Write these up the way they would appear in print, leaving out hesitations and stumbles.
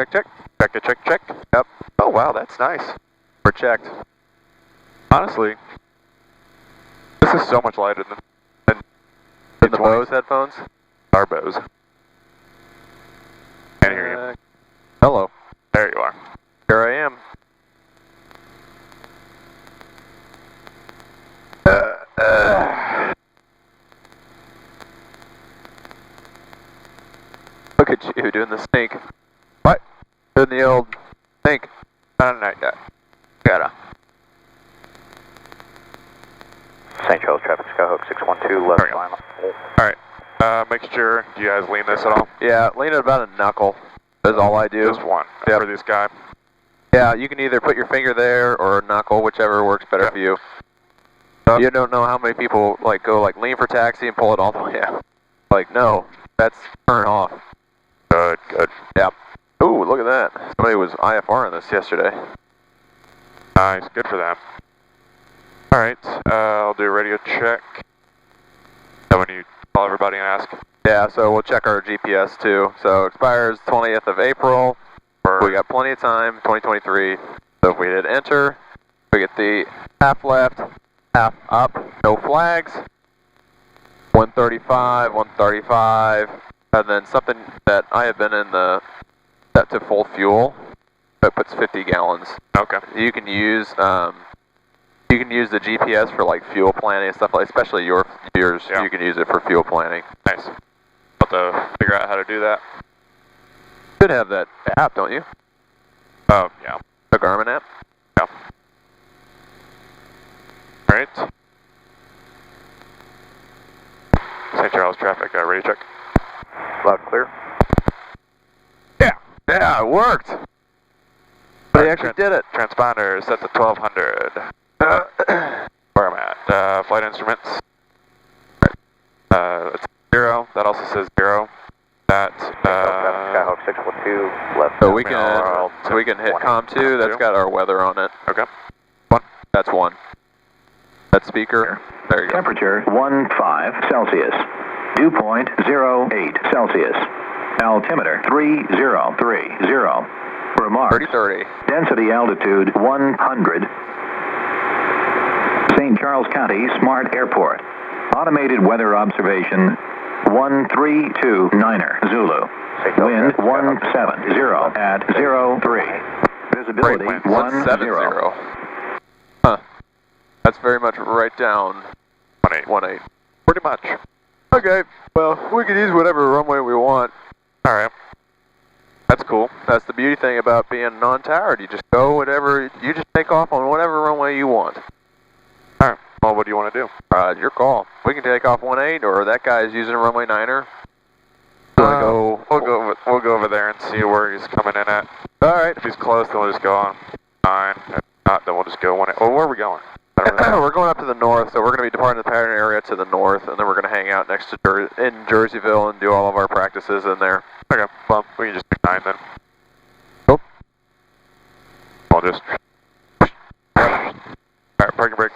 check, check. Check it, check, check. Yep. Oh, wow, that's nice. We're checked. Honestly, this is so much lighter than the Bose headphones. Our Bose. Can't hear you. Hello. There you are. Here I am. Look at you doing the snake. What? Doing the old snake. Gotta. St. Charles traffic, Skyhook 612, left line. Alright. Make sure, do you guys lean this at all? Yeah, lean it about a knuckle. That's all I do. Just one. Yep. For this guy. Yeah, you can either put your finger there or a knuckle, whichever works better for you. You don't know how many people go lean for taxi and pull it all the way out. No, that's turn off. Good, good. Yep. Ooh, look at that. Somebody was IFR in this yesterday. Nice, good for them. Alright, I'll do a radio check. Then when you call everybody and ask. Yeah, so we'll check our GPS too. So expires 20th of April. We got plenty of time, 2023. So if we hit enter, we get the half left, half up, no flags. 135, 135, and then something that I have been in the set to full fuel. That puts 50 gallons. Okay. You can use the GPS for fuel planning and stuff especially yours. Yeah. You can use it for fuel planning. Nice. Have to figure out how to do that. You should have that app, don't you? Oh, yeah. The Garmin app? Yeah. Alright. St. Charles traffic, radio check. Loud clear. Yeah, it worked. But they actually did it. Transponder set to 1200. Where I'm at. Flight instruments. It's 0. That also says 0. That. Skyhook 612, left. So we can hit COM2. That's got our weather on it. Okay. 1. That's 1. That speaker. There you go. Temperature 15 Celsius. Dew point 08 Celsius. Altimeter 3030. Remarks. 3030. Density altitude 100. St. Charles County Smart Airport. Automated weather observation 1329er Zulu. Wind 170 at 03. Visibility 10. Huh. That's very much right down 18. Pretty much. Okay, well, we can use whatever runway we want. Alright. That's cool. That's the beauty thing about being non-towered. You just go whatever, you just take off on whatever runway you want. Alright, well, what do you want to do? Your call. We can take off 18, or that guy's using runway 9er. We'll go over there and see where he's coming in at. Alright. If he's close, then we'll just go on 9. If not, then we'll just go 18. Oh, where are we going? We're going up to the north, so we're going to be departing the pattern area to the north, and then we're going to hang out next to in Jerseyville and do all of our practices in there. Okay, well, we can just do 9 then. Oh. I'll just... Alright, parking brake.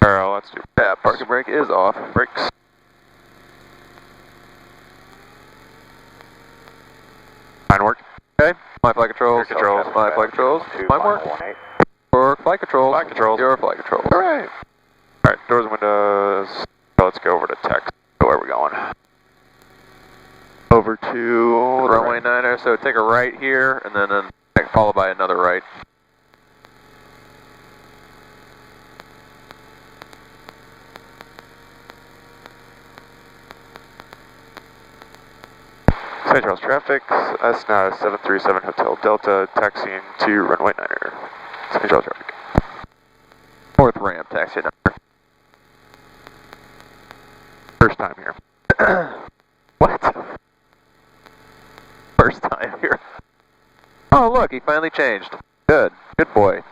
Let's do... Yeah, parking brake is off. Brakes. Mine work. Okay, my flight controls. My flight controls. Mine work. Your flight controls. Flight controls. Your flight controls. Alright. Alright, doors and windows. So let's go over to text. Where are we going? Over to runway 9er. So take a right here, and then followed by another right. St. Charles traffic, S9 737 Hotel Delta, taxiing to runway 9er. St. Charles traffic. Fourth ramp, taxi number. First time here. What? First time here. Oh, look, he finally changed. Good. Good boy.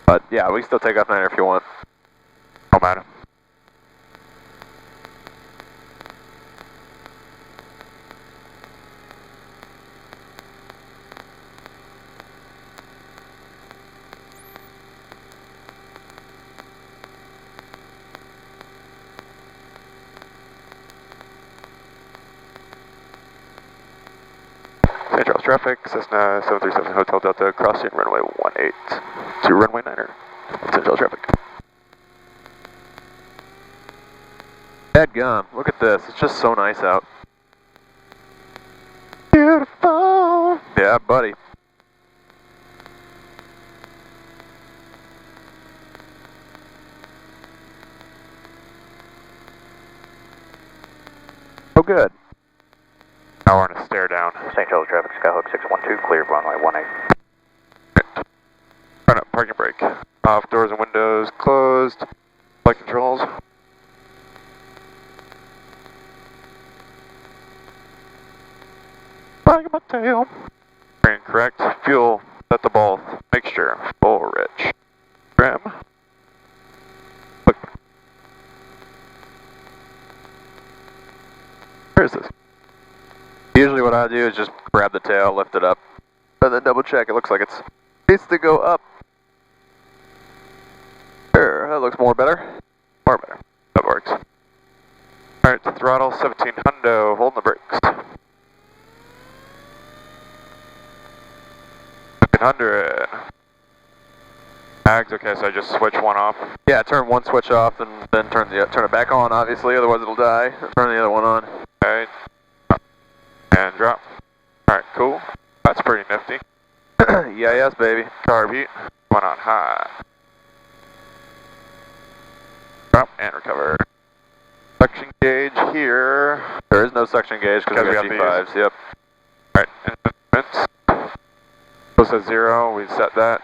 But, yeah, we can still take off 9er if you want. Don't matter. traffic, Cessna 737 Hotel Delta, crossing runway 18 to runway 9er, Central traffic. Dadgum, look at this, it's just so nice out. Beautiful! Yeah, buddy. Oh, good. Now we're on a stare down. St. Charles traffic, Skyhawk 612, cleared runway 18. Front up, parking brake. Off, doors and windows closed. Flight controls. Bang my tail. Correct. Fuel at the both. Mixture. Full rich. Trim. Look. Where is this? Usually what I do is just grab the tail, lift it up, and then double check. It looks like it needs to go up. There, that looks more better. More better. That works. Alright, throttle 17 hundo, holding the brakes. 1700. Mags, okay, so I just switch one off. Yeah, turn one switch off and then turn it back on, obviously, otherwise it'll die. Turn the other one on. Alright. And drop. Alright, cool. That's pretty nifty. Yeah, yes, baby. Carb heat. One on high. Drop and recover. Suction gauge here. There is no suction gauge because we got G5s. Yep. Alright, instruments. So says 0. We set that.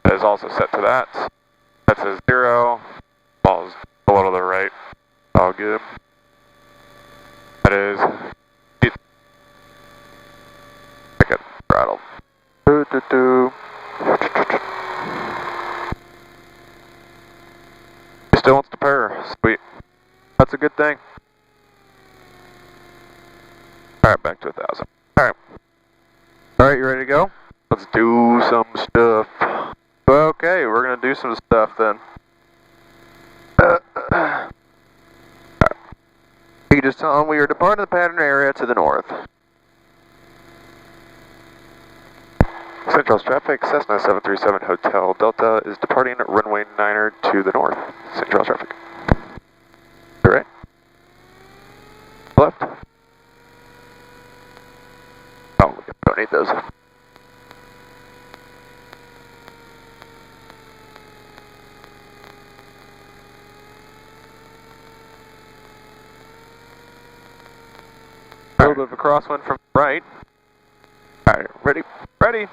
That is also set to that. That says 0. Balls below to the right. All good. That is. Pick up throttle. He still wants to pair. Sweet. That's a good thing. Alright, back to 1,000. Alright. Alright, you ready to go? Let's do some stuff. Okay, we're gonna do some stuff then. You can just tell them we are departing the pattern area to the north. Central's traffic, Cessna 737 Hotel Delta is departing runway 9er to the north. Central traffic. To right. Left. Oh, we don't need those. A little bit of a crosswind from right. Alright, ready? Ready!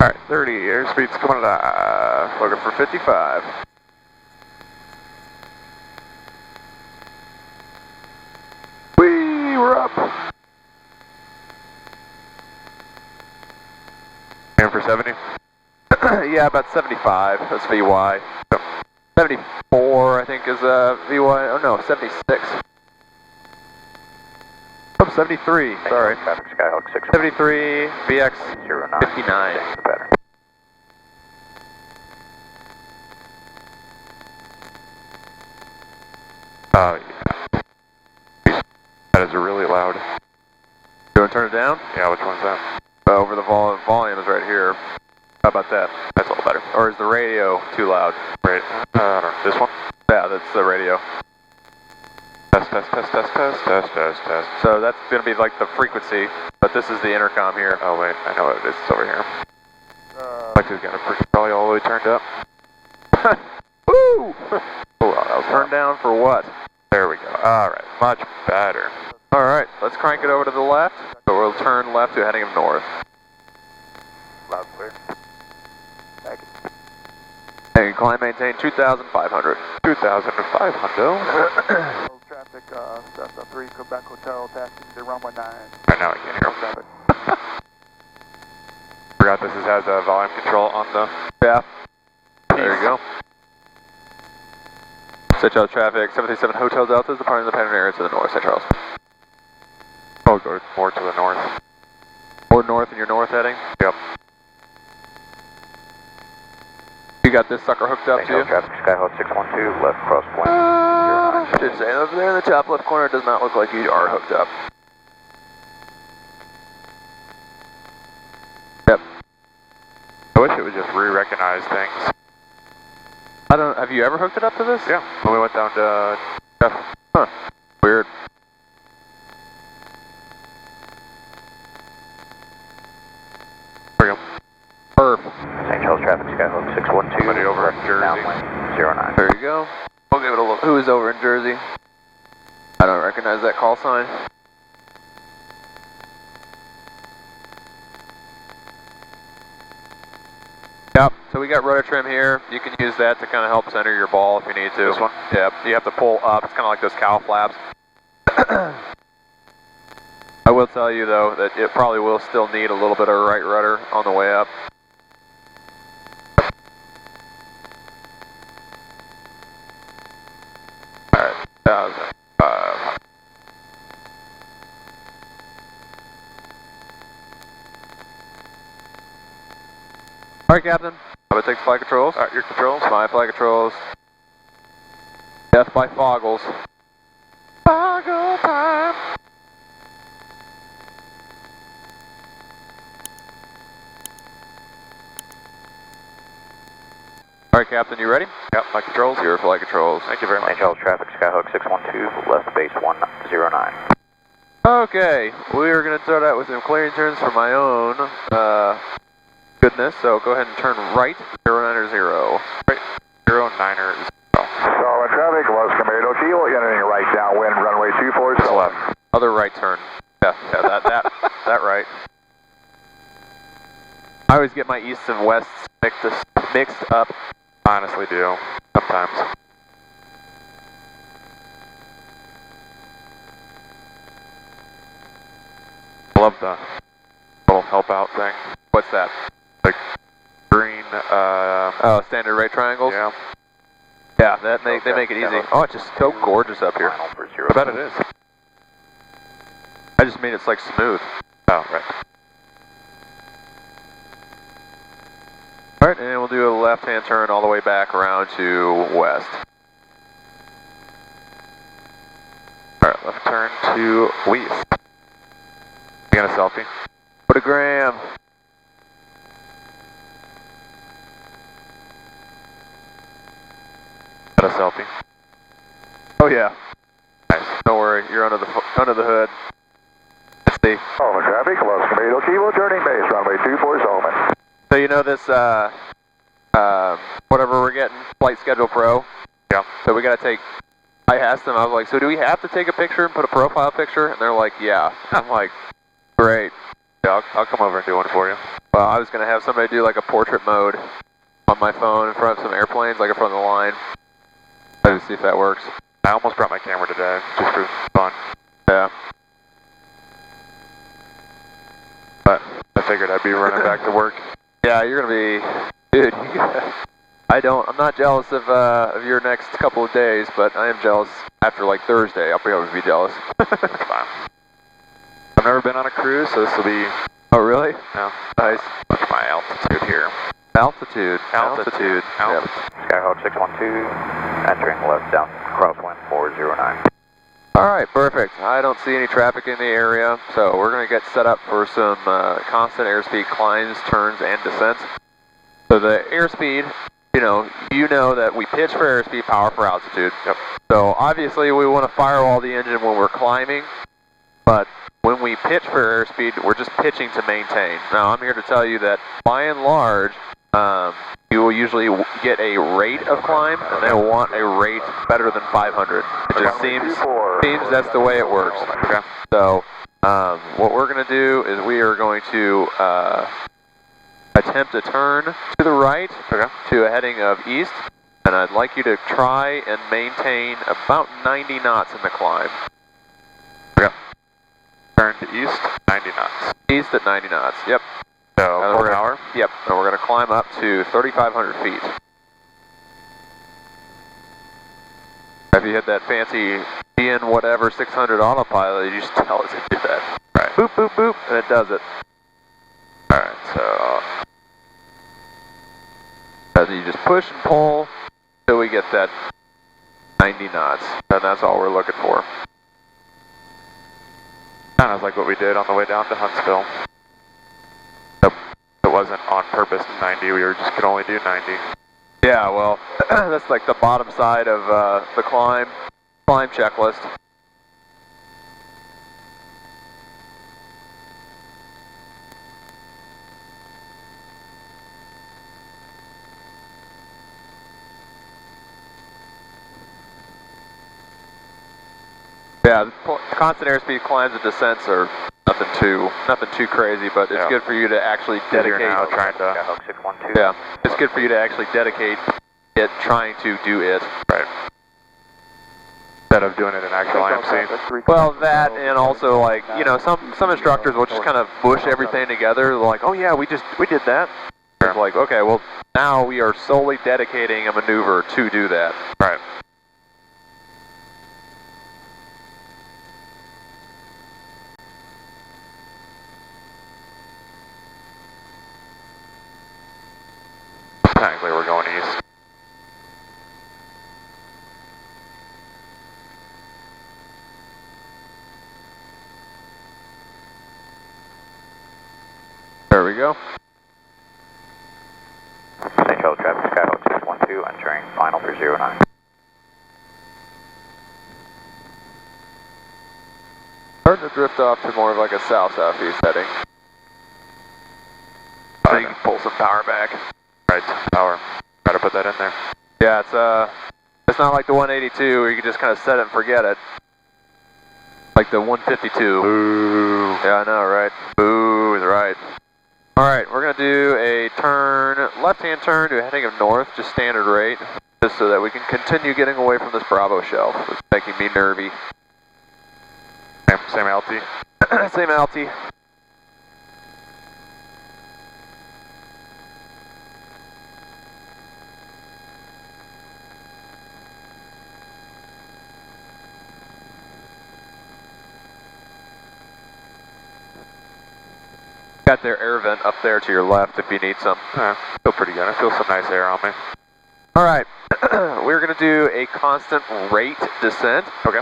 Alright, 30, airspeed's coming alive. Looking for 55. Whee, we're up! Aim for 70? Yeah, about 75, that's VY. 74, I think, is VY. Oh no, 76. Oh, 73, sorry. Traffic, Skyhawk 6. 73, VX 59. Oh, yeah. That is really loud. You want to turn it down? Yeah, which one's that? Over the volume is right here. How about that? That's a little better. Or is the radio too loud? Right. I don't know. This one? Yeah, that's the radio. Test, test, test, test, test, test, test, test. So that's going to be like the frequency, but this is the intercom here. Oh wait, I know what it is. It's over here. Like he's got it probably all the way turned up. Woo! Oh, wow, that was turned down for what? There we go. Alright, much better. Alright, let's crank it over to the left. So we'll turn left to heading traffic loud clear. And climb maintain 2,500. 2,500. Traffic, Cessna 3, Quebec Hotel, taxi to runway 9. Right now I can't hear him. Forgot this has a volume control on the... Yeah. There you go. St. Charles traffic, 737 Hotel Delta is departing the pattern area to the north, St. Charles. Oh, go more to the north. More north in your north heading? Yep. You got this sucker hooked up to you? Traffic, Skyhawk 612, left cross point. Did say over there in the top left corner, it does not look like you are hooked up. Yep. I wish it would just re-recognize things. I don't. Have you ever hooked it up to this? Yeah, when we went down to Jeff. Huh. Weird. There we go. Perf. St. Charles traffic, Skyhook 612. Somebody over in Jersey. Downwind 09. There you go. We'll give it a look. Who is over in Jersey? I don't recognize that call sign. Yep, so we got rotor trim here. You can use that to kind of help center your ball if you need to. This one? Yep, you have to pull up. It's kind of like those cow flaps. I will tell you though that it probably will still need a little bit of right rudder on the way up. Alright, 1,005. Alright, Captain. I'm gonna take flight controls. Alright, your controls. My flight controls. Death by Foggles. Foggle time! Alright, Captain, you ready? Yep, my controls. Your flight controls. Thank you very much. St. Charles traffic, Skyhook 612, left base 109. Okay, we are going to start out with some clearing turns for my own goodness, so go ahead and turn right, 090. Right, 090. Solid traffic, Los Camino Kilo, getting right downwind, runway 24, so left. Other right turn. Yeah, that right. I always get my easts and wests mixed up. Honestly do, sometimes. Love the little help out thing. What's that? Like green, Oh, standard right triangles? yeah. Yeah, they make it easy. Oh, it's just so gorgeous up here. Final for I bet it is. I just mean it's like smooth. Oh, right. Alright, and we'll do a left-hand turn all the way back around to west. Alright, left turn to west. You got a selfie? Photogram. Got a selfie. Oh yeah. Nice. Don't worry, you're under the hood. Let's see. Solid traffic, Los Camino Kilo, turning base, runway 24, Solomon. So you know this, whatever we're getting, Flight Schedule Pro? Yeah. So we gotta take, I asked them, I was like, so do we have to take a picture and put a profile picture? And they're like, yeah. I'm like, great. Yeah, I'll come over and do one for you. Well, I was gonna have somebody do like a portrait mode on my phone in front of some airplanes, like in front of the line. Let's see if that works. I almost brought my camera today, just for fun. Yeah. But I figured I'd be running back to work. Yeah, you're gonna be, dude. I'm not jealous of your next couple of days, but I am jealous after like Thursday. I'll be able to be jealous. That's fine. I've never been on a cruise, so this will be, Oh, really? no, Nice. what's my altitude here? Altitude. Altitude. Yep. Skyhawk 612, entering left down, crosswind 409. All right, perfect. I don't see any traffic in the area, so we're going to get set up for some constant airspeed climbs, turns, and descents. So the airspeed, you know that we pitch for airspeed, power for altitude. Yep. So obviously we want to firewall the engine when we're climbing, but when we pitch for airspeed, we're just pitching to maintain. Now I'm here to tell you that by and large, you will usually get a rate of climb, and they want a rate better than 500. It just seems that's the way it works. Okay. So what we're going to do is we are going to attempt a turn to the right to a heading of east, and I'd like you to try and maintain about 90 knots in the climb. Okay. Turn to east, 90 knots. East at 90 knots, yep. So, full power? Yep, and we're going to climb up to 3,500 feet. If you hit that fancy DN whatever 600 autopilot, you just tell it to do that. Right. Boop, boop, boop, and it does it. Alright, so, And you just push and pull until we get that 90 knots, and that's all we're looking for. Kind of like what we did on the way down to Huntsville. Nope. It wasn't on purpose 90, we could only do 90. Yeah, well, that's like the bottom side of the climb checklist. Yeah, the constant airspeed climbs and descents are nothing too crazy, but it's good for you to actually dedicate. Now trying to. Skyhawk 612. Yeah, it's good for you to actually dedicate it, trying to do it. Right. Instead of doing it in actual IMC. Well, that and also like, you know, some instructors will just kind of mush everything together. They're like, oh yeah, we did that. It's like, okay, well now we are solely dedicating a maneuver to do that. Right. Technically we're going east. There we go. St. Charles traffic, Skyhawk 612, entering final for 09. Starting to drift off to more of like a south-southeast heading. So you can pull some power back. Right, power. Gotta put that in there. Yeah, it's not like the 182 where you can just kind of set it and forget it. Like the 152. Boo. Yeah, I know, right? Boo is right. Alright, we're going to do a turn, left-hand turn to a heading of north, just standard rate, just so that we can continue getting away from this Bravo shelf. It's making me nervy. Same LT. Same LT. Got their air vent up there to your left if you need some. Feel pretty good. I feel some nice air on me. Alright, we're going to do a constant rate descent. Okay.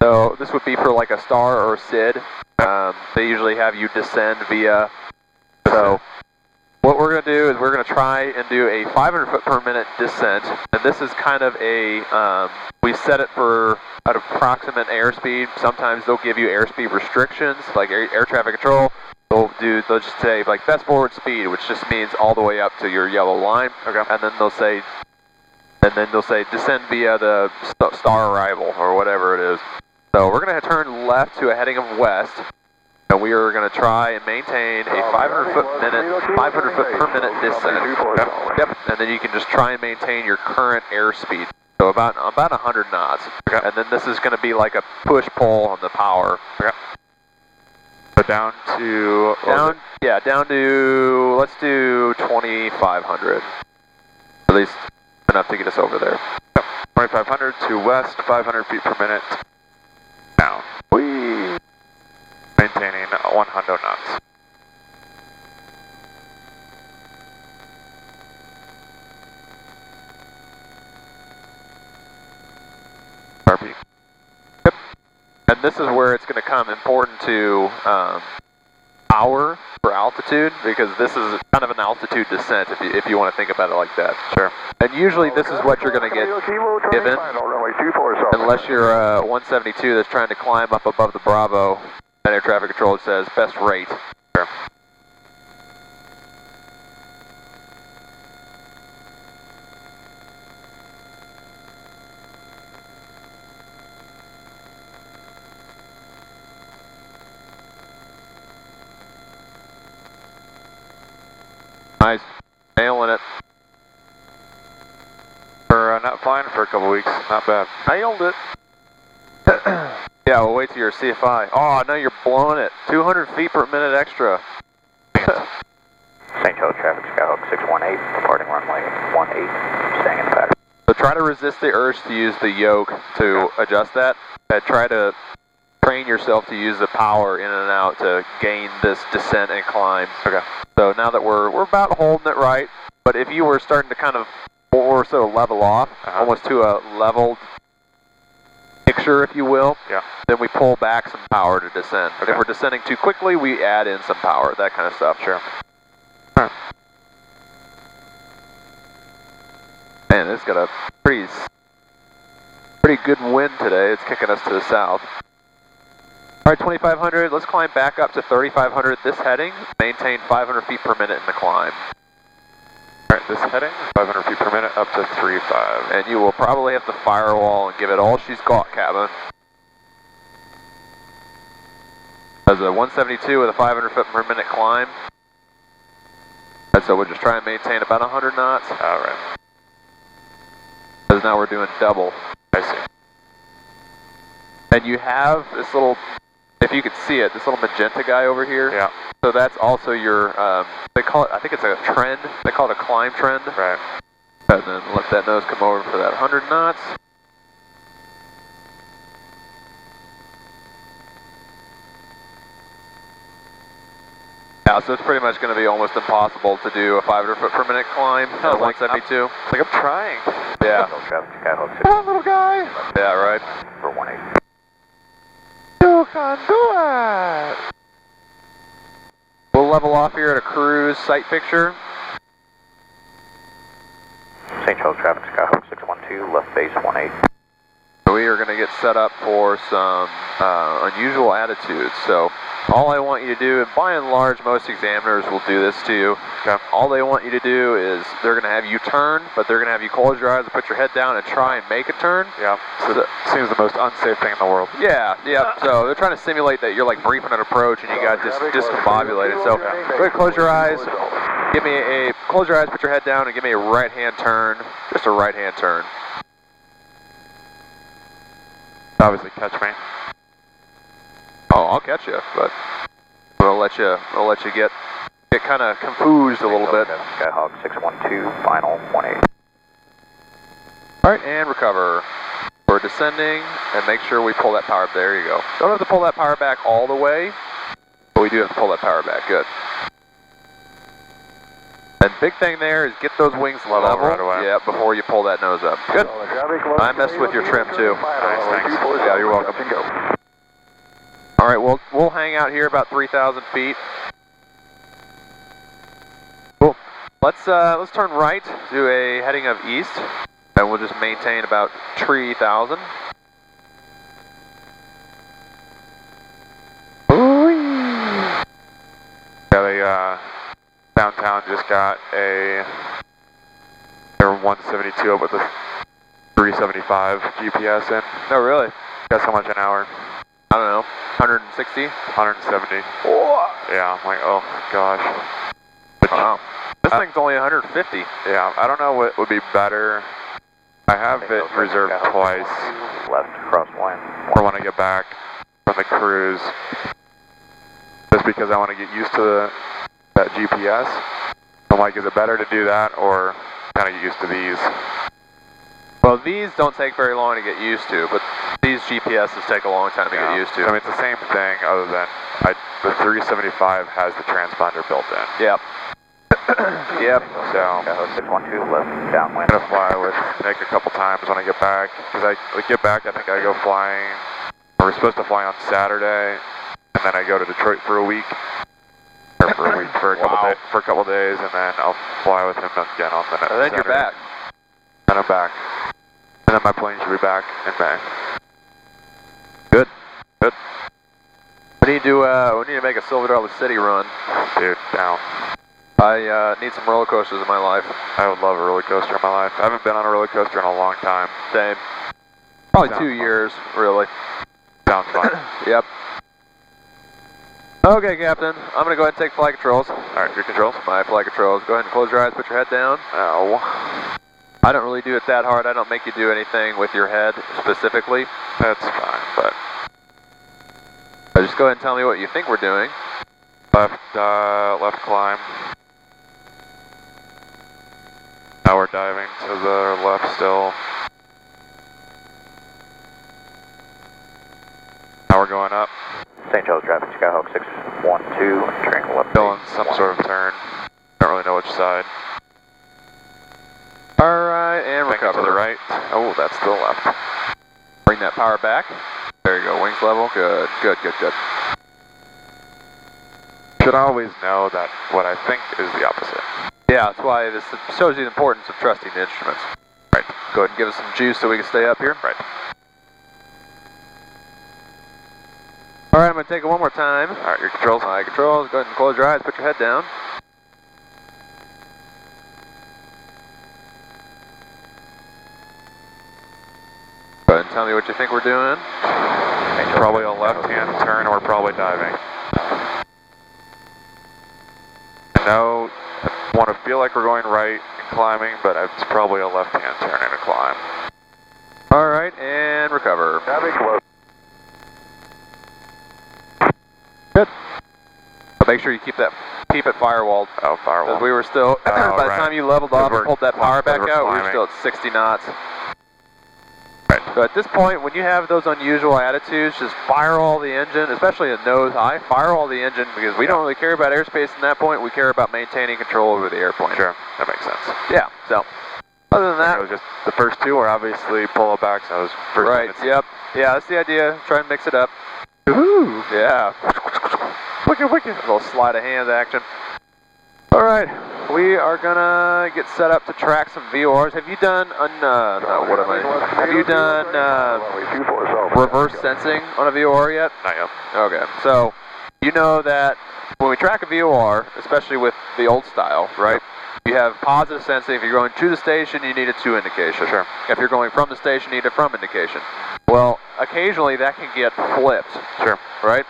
So this would be for like a star or a SID. They usually have you descend via. So what we're going to do is we're going to try and do a 500 foot per minute descent. And this is kind of a, we set it for an approximate airspeed. Sometimes they'll give you airspeed restrictions, like air traffic control. They'll just say like best forward speed, which just means all the way up to your yellow line. Okay. And then they'll say descend via the star arrival or whatever it is. So we're going to turn left to a heading of west, and we are going to try and maintain a 500 foot per minute descent. Yep. And then you can just try and maintain your current airspeed. So about 100 knots. Okay. And then this is going to be like a push pull on the power. Okay. So down to let's do 2,500. At least enough to get us over there. 2,500 to west, 500 feet per minute. Down. Whee! Maintaining 100 knots. RP. Yep. And this is where it's going to come important to power for altitude, because this is kind of an altitude descent if you want to think about it like that. Sure. And usually this is what you're going to get given, unless you're 172 that's trying to climb up above the Bravo, and air traffic control says best rate. Sure. Nice. Nailing it. For not flying for a couple weeks, not bad. Nailed it. Yeah, we'll wait till you're CFI. Oh, no, you're blowing it. 200 feet per minute extra. St. Charles traffic, Skyhawk 618, departing runway 18, staying in the pattern. So try to resist the urge to use the yoke to adjust that. And try to train yourself to use the power in and out to gain this descent and climb. Okay. So now that we're about holding it right, but if you were starting to kind of more so level off, almost to a leveled mixture, if you will. Yeah. Then we pull back some power to descend. Okay. If we're descending too quickly, we add in some power, that kind of stuff. Sure. Man, it's got a pretty good wind today. It's kicking us to the south. All right, 2,500. Let's climb back up to 3,500 this heading. Maintain 500 feet per minute in the climb. All right, this heading, 500 feet per minute up to 3.5. And you will probably have to firewall and give it all she's got, cabin. There's a 172 with a 500 foot per minute climb. And so we'll just try and maintain about 100 knots. All right. Because now we're doing double. I see. And you have this little, if you could see it, this little magenta guy over here. Yeah. So that's also your, they call it, I think it's a trend. They call it a climb trend. Right. And then let that nose come over for that 100 knots. Yeah, so it's pretty much going to be almost impossible to do a 500 foot per minute climb at 172. It's like I'm trying. Yeah. Traffic Skyhawk 6. Come on, little guy. Yeah, right. For 18. You can do it. We'll level off here at a cruise sight picture. St. Charles Traffic Skyhawk 612, left base 18. We are going to get set up for some unusual attitudes. So all I want you to do, and by and large most examiners will do this to you. Okay. All they want you to do is they're going to have you turn, but they're going to have you close your eyes and put your head down and try and make a turn. Yeah. So it seems the most unsafe thing in the world. Yeah. So they're trying to simulate that you're like briefing an approach and you got just discombobulated. So go ahead, close your eyes. Close your eyes, put your head down, and give me a right-hand turn. Just a right-hand turn. Obviously catch me. Oh, I'll catch you, but I'll let you get kind of confused a little bit. Skyhawk 612, final 18. All right, and recover. We're descending, and make sure we pull that power. There you go. Don't have to pull that power back all the way, but we do have to pull that power back. Good. And big thing there is get those wings level right away. Yeah, before you pull that nose up. Good. I messed with your trim too. Nice, thanks. Yeah, you're welcome. All right, we'll hang out here about 3,000 feet. Cool. Let's turn right to a heading of east, and we'll just maintain about 3,000. Yeah, downtown just got they were 172 up with a 375 GPS in. Oh, really? Guess how much an hour? I don't know, 160? 170. Whoa. Yeah, I'm like, oh gosh. Wow. This thing's only 150. Yeah, I don't know what would be better. I have it reserved twice Left, cross 1. for when I get back from the cruise. Just because I want to get used to that GPS. I'm like, is it better to do that or kind of get used to these? Well, these don't take very long to get used to, but these GPSs take a long time to get used to. I mean, it's the same thing other than the 375 has the transponder built in. Yep. Yep. So, Skyhawk 612, left, downwind. I'm going to fly with Nick a couple times when I get back. Because I get back, I think I go flying, or we're supposed to fly on Saturday, and then I go to Detroit for a week. Or for a week, for a couple days, and then I'll fly with him again on the next And then Saturday. you're back. And I'm back. And then my plane should be back in May. Good. Good. We need to make a Silver Dollar City run. Dude, down. I need some roller coasters in my life. I would love a roller coaster in my life. I haven't been on a roller coaster in a long time. Same. Probably Sounds 2 fun. years, really. Sounds fun. Yep. Okay, Captain. I'm going to go ahead and take flight controls. Alright, your controls. My flight controls. Go ahead and close your eyes, put your head down. Ow. I don't really do it that hard. I don't make you do anything with your head specifically. That's fine, but Just go ahead and tell me what you think we're doing. left climb. Now we're diving to the left still. Now we're going up. St. Charles Traffic Skyhawk 612, entering left. Still in base some 1. sort of turn. Don't really know which side. All right, and Thinking recover. to the right. Oh, that's to the left. Bring that power back. There you go, wings level, good, good, good, good. Should always know that what I think is the opposite. Yeah, that's why this shows you the importance of trusting the instruments. Right. Go ahead and give us some juice so we can stay up here. Right. All right, I'm going to take it one more time. All right, your controls. All right, controls, go ahead and close your eyes, put your head down. Go ahead and tell me what you think we're doing. Probably a left-hand turn, or probably diving. I know I want to feel like we're going right and climbing, but it's probably a left-hand turn and a climb. All right, and recover. Good. But make sure you keep it firewalled. Oh, firewall. Because we were still, by the time you leveled off and pulled that power back out, we were still at 60 knots. Right. So at this point, when you have those unusual attitudes, just fire all the engine, especially a nose high, fire all the engine, because we don't really care about airspace at that point, we care about maintaining control over the airplane. Sure, that makes sense. Yeah, so, other than that. It was just, the first two were obviously pull it back, so it was first. Right, yep. Yeah, that's the idea, try and mix it up. Woohoo! Yeah. Wicked, wicked. A little sleight of hand action. All right, we are gonna get set up to track some VORs. Have you done Have you done reverse sensing on a VOR yet? Not yet. Okay, so you know that when we track a VOR, especially with the old style, right? You have positive sensing. If you're going to the station, you need a to indication. Sure. If you're going from the station, you need a from indication. Well, occasionally that can get flipped. Sure. Right?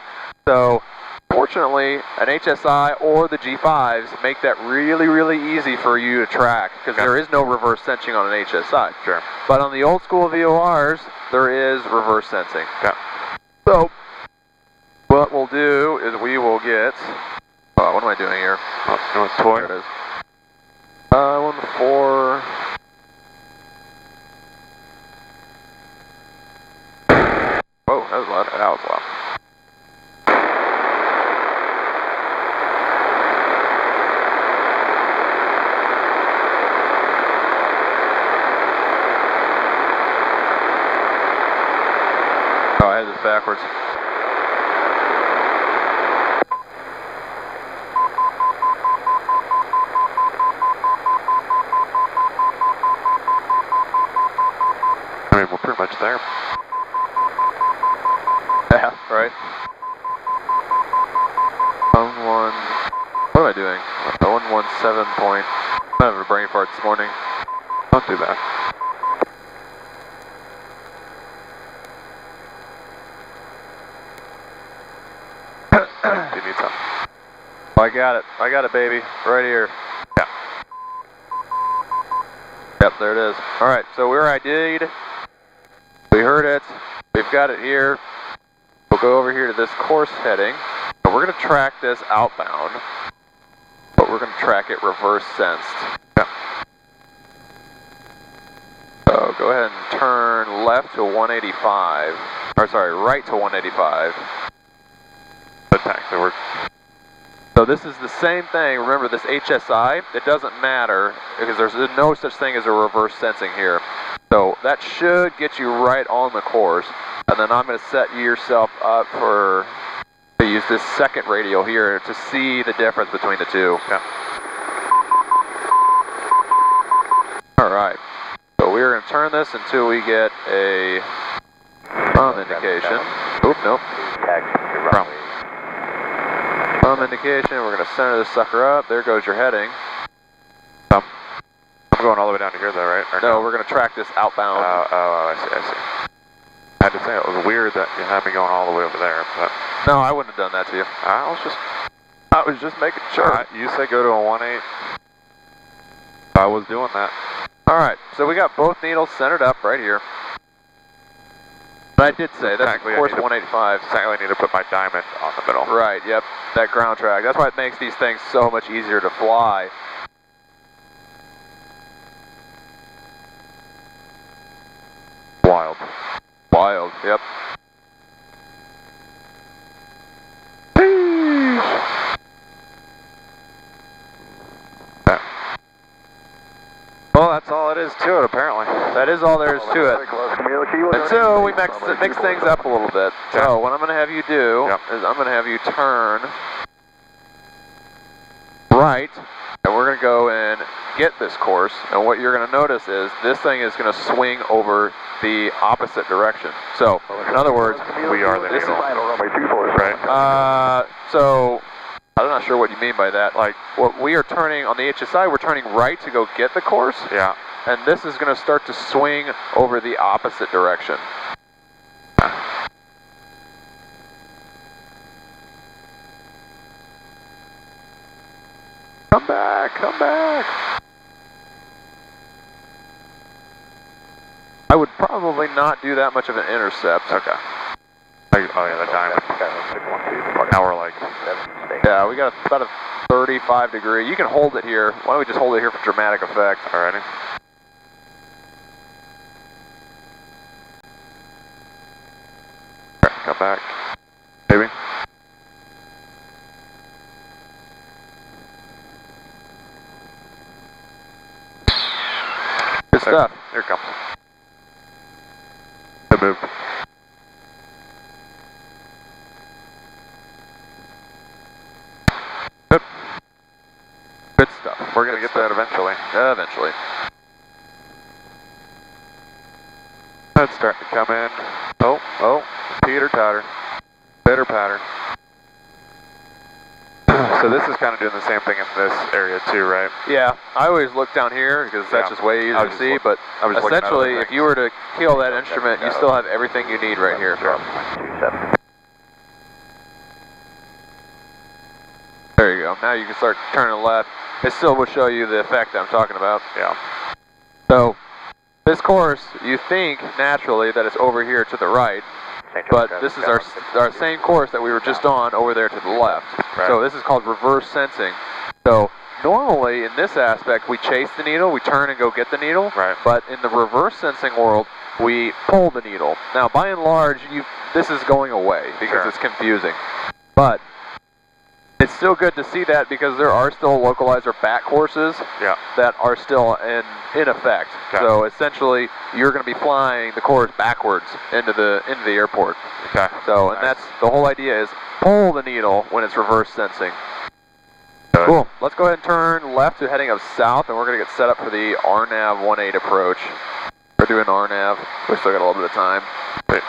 So, fortunately, an HSI or the G5s make that really, really easy for you to track, because there is no reverse sensing on an HSI. Sure. But on the old school VORs, there is reverse sensing. Yeah. So, what we'll do is we will get, what am I doing here? Oh, you want a toy? There it is. 1-4. Whoa, that was loud. That was loud. Oh, I had this backwards. I mean, we're pretty much there. Yeah, right. What am I doing? 117 point. I'm having a brain fart this morning. Don't do that. You need some. Oh, I got it. I got it, baby. Right here. Yeah. Yep, there it is. All right, so we're ID'd. We heard it. We've got it here. We'll go over here to this course heading. So we're going to track this outbound, but we're going to track it reverse sensed. Yeah. So go ahead and turn left to 185. Or sorry, right to 185. The tank that we're... So this is the same thing. Remember, this HSI, it doesn't matter because there's no such thing as a reverse sensing here. So that should get you right on the course. And then I'm going to set yourself up to use this second radio here to see the difference between the two. Yeah. All right. So we're going to turn this until we get a from indication. Oop, nope. From indication. We're going to center this sucker up. There goes your heading. I'm going all the way down to here, though, right? Or no, we're going to track this outbound. Oh, I see. I had to say, it was weird that you had me going all the way over there, but... No, I wouldn't have done that to you. I was just making sure. You said go to a 1.8. I was doing that. All right, so we got both needles centered up right here. But I did say, that's of course 185. Exactly, I need to put my diamond on the middle. Right, yep, that ground track. That's why it makes these things so much easier to fly. Wild. Wild, yep. Well, that's all it is to it, apparently. That is all there is to it. And so we mix things up a little bit. So what I'm going to have you do is I'm going to have you turn right, and we're going to go and get this course. And what you're going to notice is this thing is going to swing over the opposite direction. So in other words, we are the needle, right? So I'm not sure what you mean by that. Like, what we are turning on the HSI, we're turning right to go get the course. Yeah. And this is going to start to swing over the opposite direction. Come back, come back. I would probably not do that much of an intercept. Okay. Oh yeah, the diamond. Now we're like... Yeah, we got about a 35 degree. You can hold it here. Why don't we just hold it here for dramatic effect? Alrighty. Alright, come back. Maybe. Good stuff. Here it comes. Good move. Good. Good stuff. We're going to get that eventually. Eventually. That's starting to come in. Oh, teeter totter. Bitter patter. So this is kind of doing the same thing in this area too, right? Yeah, I always look down here because that's just way easier to see, but essentially if you were to kill that instrument, you still have everything you need right here. There you go. Now you can start turning left. It still will show you the effect I'm talking about. Yeah. So this course, you think naturally that it's over here to the right, but this is our same course that we were just on over there to the left. Right. So this is called reverse sensing. So normally in this aspect we chase the needle, we turn and go get the needle, right. But in the reverse sensing world we pull the needle. Now by and large this is going away because it's confusing. But it's still good to see that because there are still localizer back courses that are still in effect. Okay. So essentially, you're going to be flying the course backwards into the airport. Okay. So and that's the whole idea is pull the needle when it's reverse sensing. Good. Cool. Let's go ahead and turn left to heading up south, and we're going to get set up for the RNAV 18 approach. We're doing RNAV. We've still got a little bit of time. Great.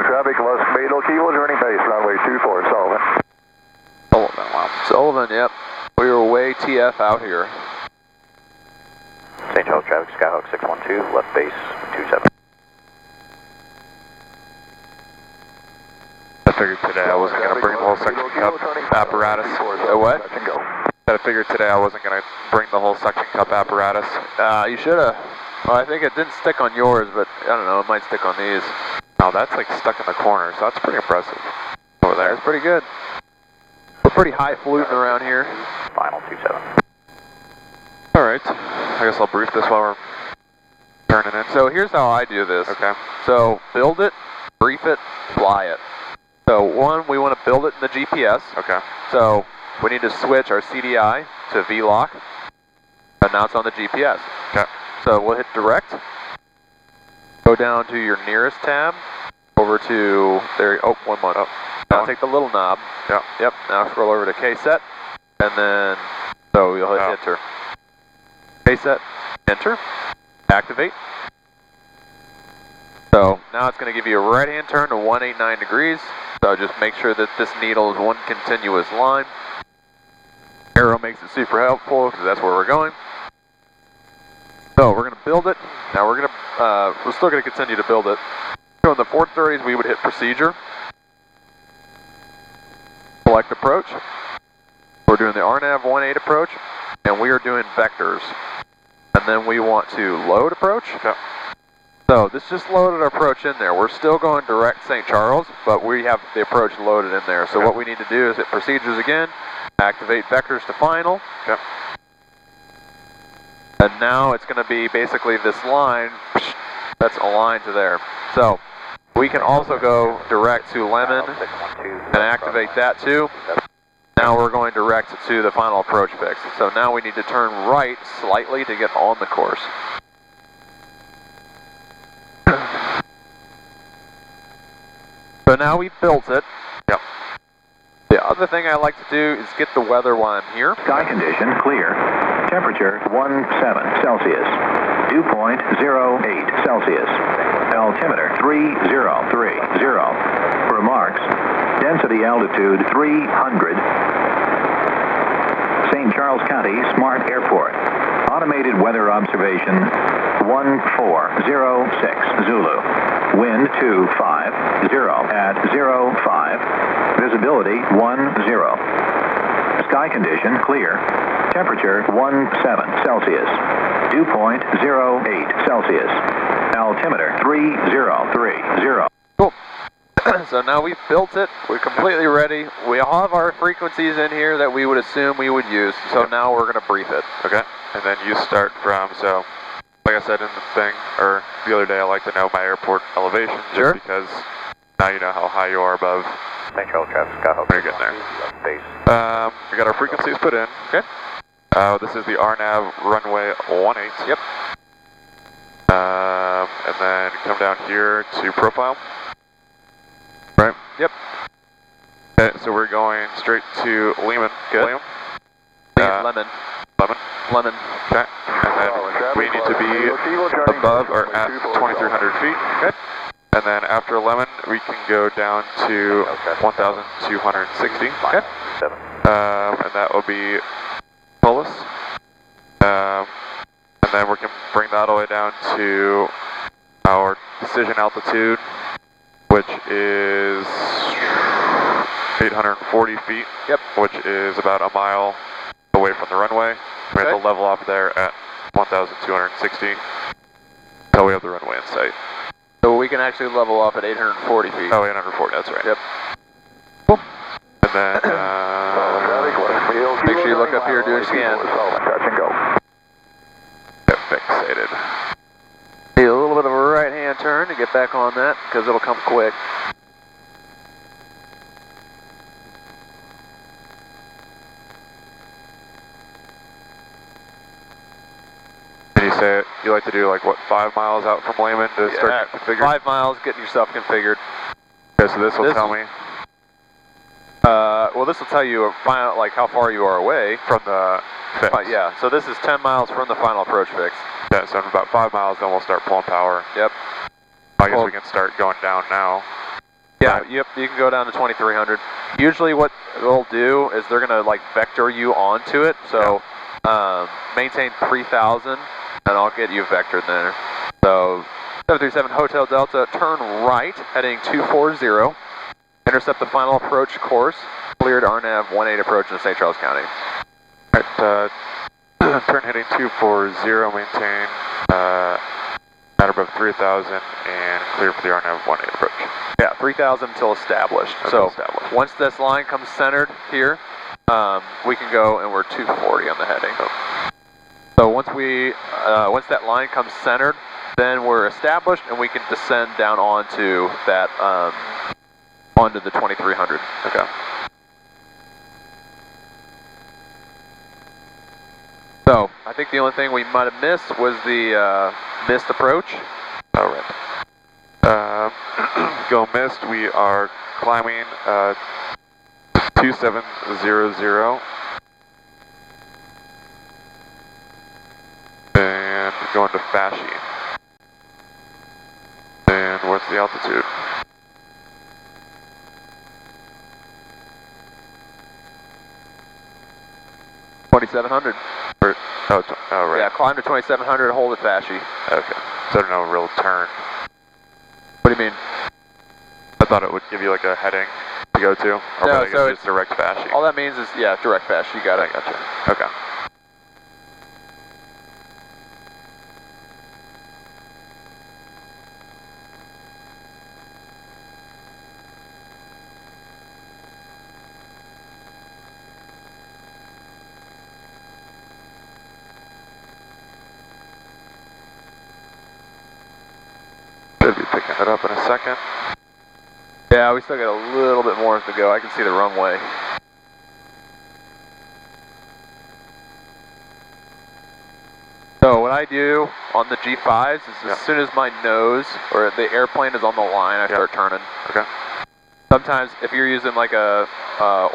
Traffic, Los Beetle, Kilo, journey base, runway 24, Sullivan. Sullivan, wow. Sullivan, yep. We were way TF out here. St. Charles traffic, Skyhawk 612, left base 27. I figured today I wasn't going to bring the whole suction cup apparatus. What? I figured today I wasn't going to bring the whole suction cup apparatus. You should have. Well, I think it didn't stick on yours, but I don't know, it might stick on these. Oh, that's like stuck in the corner, so that's pretty impressive over there. That's pretty good. We're pretty high fluting around here. Final 27. Alright, I guess I'll brief this while we're turning in. So here's how I do this. Okay. So build it, brief it, fly it. So one, we want to build it in the GPS. Okay. So we need to switch our CDI to VLOC, and now it's on the GPS. Okay. So we'll hit direct, go down to your nearest tab, over to, there, oh, one more. Oh. Now take the little knob. Yeah. Yep, now scroll over to KSET, and then, so you'll hit enter. KSET, enter, activate. So now it's going to give you a right-hand turn to 189 degrees. So just make sure that this needle is one continuous line. Arrow makes it super helpful because that's where we're going. So we're going to build it. Now we're still going to continue to build it. So in the 430s we would hit procedure. Select approach. We're doing the RNAV 18 approach, and we are doing vectors. And then we want to load approach. Okay. So this just loaded our approach in there. We're still going direct St. Charles, but we have the approach loaded in there. So what we need to do is hit procedures again, activate vectors to final. Okay. And now it's going to be basically this line that's aligned to there. So we can also go direct to Lemon and activate that too. Now we're going direct to the final approach fix. So now we need to turn right slightly to get on the course. So now we've built it. Yep. The other thing I like to do is get the weather while I'm here. Sky condition clear. Temperature 17 Celsius. Dew point 08 Celsius. Altimeter 3030. Remarks. Density altitude 300. St. Charles County Smart Airport. Automated weather observation 1406 Zulu. Wind 250 at 05. Visibility 10. Sky condition clear. Temperature 17 Celsius. Dew point 08 Celsius. Altimeter 3030. Cool. So now we've built it. We're completely ready. We all have our frequencies in here that we would assume we would use. So now we're going to brief it. Okay. And then you start from, so like I said in the thing, or the other day, I like to know my airport elevation just Sure. because now you know how high you are above. St. Charles traffic, Skyhawk. When you're getting there. Base. We got our frequencies put in. Okay. This is the RNAV runway 18. Yep. And then come down here to profile. Right? Yep. Okay, so we're going straight to Lehman. Good. William. Lemon. Lemon. Lemon. Okay. And then we need to be above or at 2,300 feet. Okay. And then after Lemon, we can go down to 1,260. Okay. And that will be Polis. And then we can bring that all the way down to our decision altitude, which is 840 feet. Yep. Which is about a mile away from the runway. We have to level off there at 1,260 until we have the runway in sight. So we can actually level off at 840 feet. Oh, 840, that's right. Yep. Cool. And then, make sure you look up here, do a scan. Touch and go. Get fixated. Need a little bit of a right hand turn to get back on that, because it'll come quick. And you say you like to do like what, 5 miles out from Lehman to start configuring? 5 miles, getting yourself configured. Okay, so this will tell me Well, this will tell you like how far you are away from the fix. Yeah. So this is 10 miles from the final approach fix. Yeah, so in about 5 miles, then we'll start pulling power. Yep. I guess we can start going down now. Yeah. Yep. You can go down to 2,300. Usually, what they'll do is they're gonna like vector you onto it. So maintain 3,000, and I'll get you vectored there. So 737 Hotel Delta, turn right, heading 240. Intercept the final approach course. Cleared RNAV 18 approach in St. Charles County. Alright, turn heading 240, maintain at above 3,000 and clear for the RNAV 18 approach. Yeah, 3,000 until established. Until so established. Once this line comes centered here, we can go and we're 240 on the heading. So once that line comes centered, then we're established and we can descend down onto that onto the 2,300. Okay. So I think the only thing we might have missed was the missed approach. All right. Go missed. We are climbing 2700 and going to Fasci. And what's the altitude? $2,700. Oh, right. Yeah, climb to 2,700, hold at Fasci. Okay. So no real turn. What do you mean? I thought it would give you like a heading to go to. Or No, so it's direct Fasci. All that means is, yeah, direct Fasci, you got it. I gotcha. Okay. Should be picking it up in a second. Yeah, we still got a little bit more to go. I can see the runway. I do on the G5s is as soon as my nose or the airplane is on the line, I start turning. Okay. Sometimes if you're using like a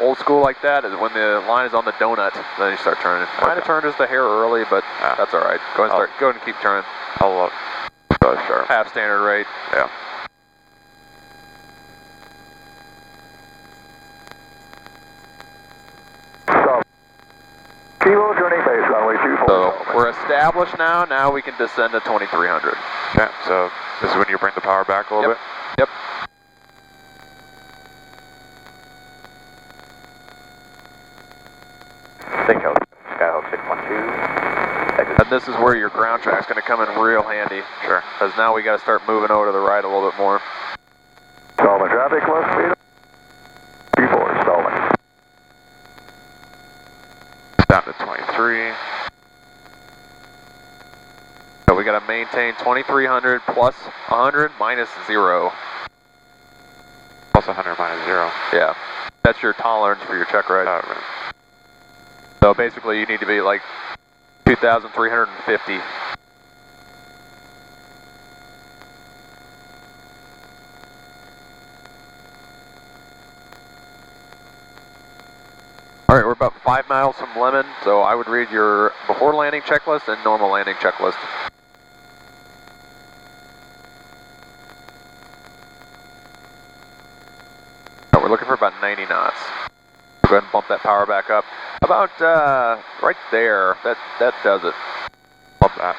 old school like that, is when the line is on the donut, then you start turning. Might have turned just a hair early, but that's all right. Go ahead and keep turning. I'll go sharp. Half standard rate. Yeah. Kilo journey base runway 24. So we're established now. Now we can descend to 2300. Okay. So this is when you bring the power back a little bit. Yep. Skyhawk 612. And this is where your ground track's going to come in real handy. Sure. Because now we got to start moving over to the right a little bit more. Stallman traffic, left speed. 34, Stallman. Down to 23. So we got to maintain 2300 plus 100 minus 0. Plus 100 minus 0. Yeah. That's your tolerance for your check ride. Right. So basically you need to be like 2,350. Alright, we're about 5 miles from Lemon, so I would read your before landing checklist and normal landing checklist. So we're looking for about 90 knots. Go ahead and bump that power back up. About right there. That does it. Bump that.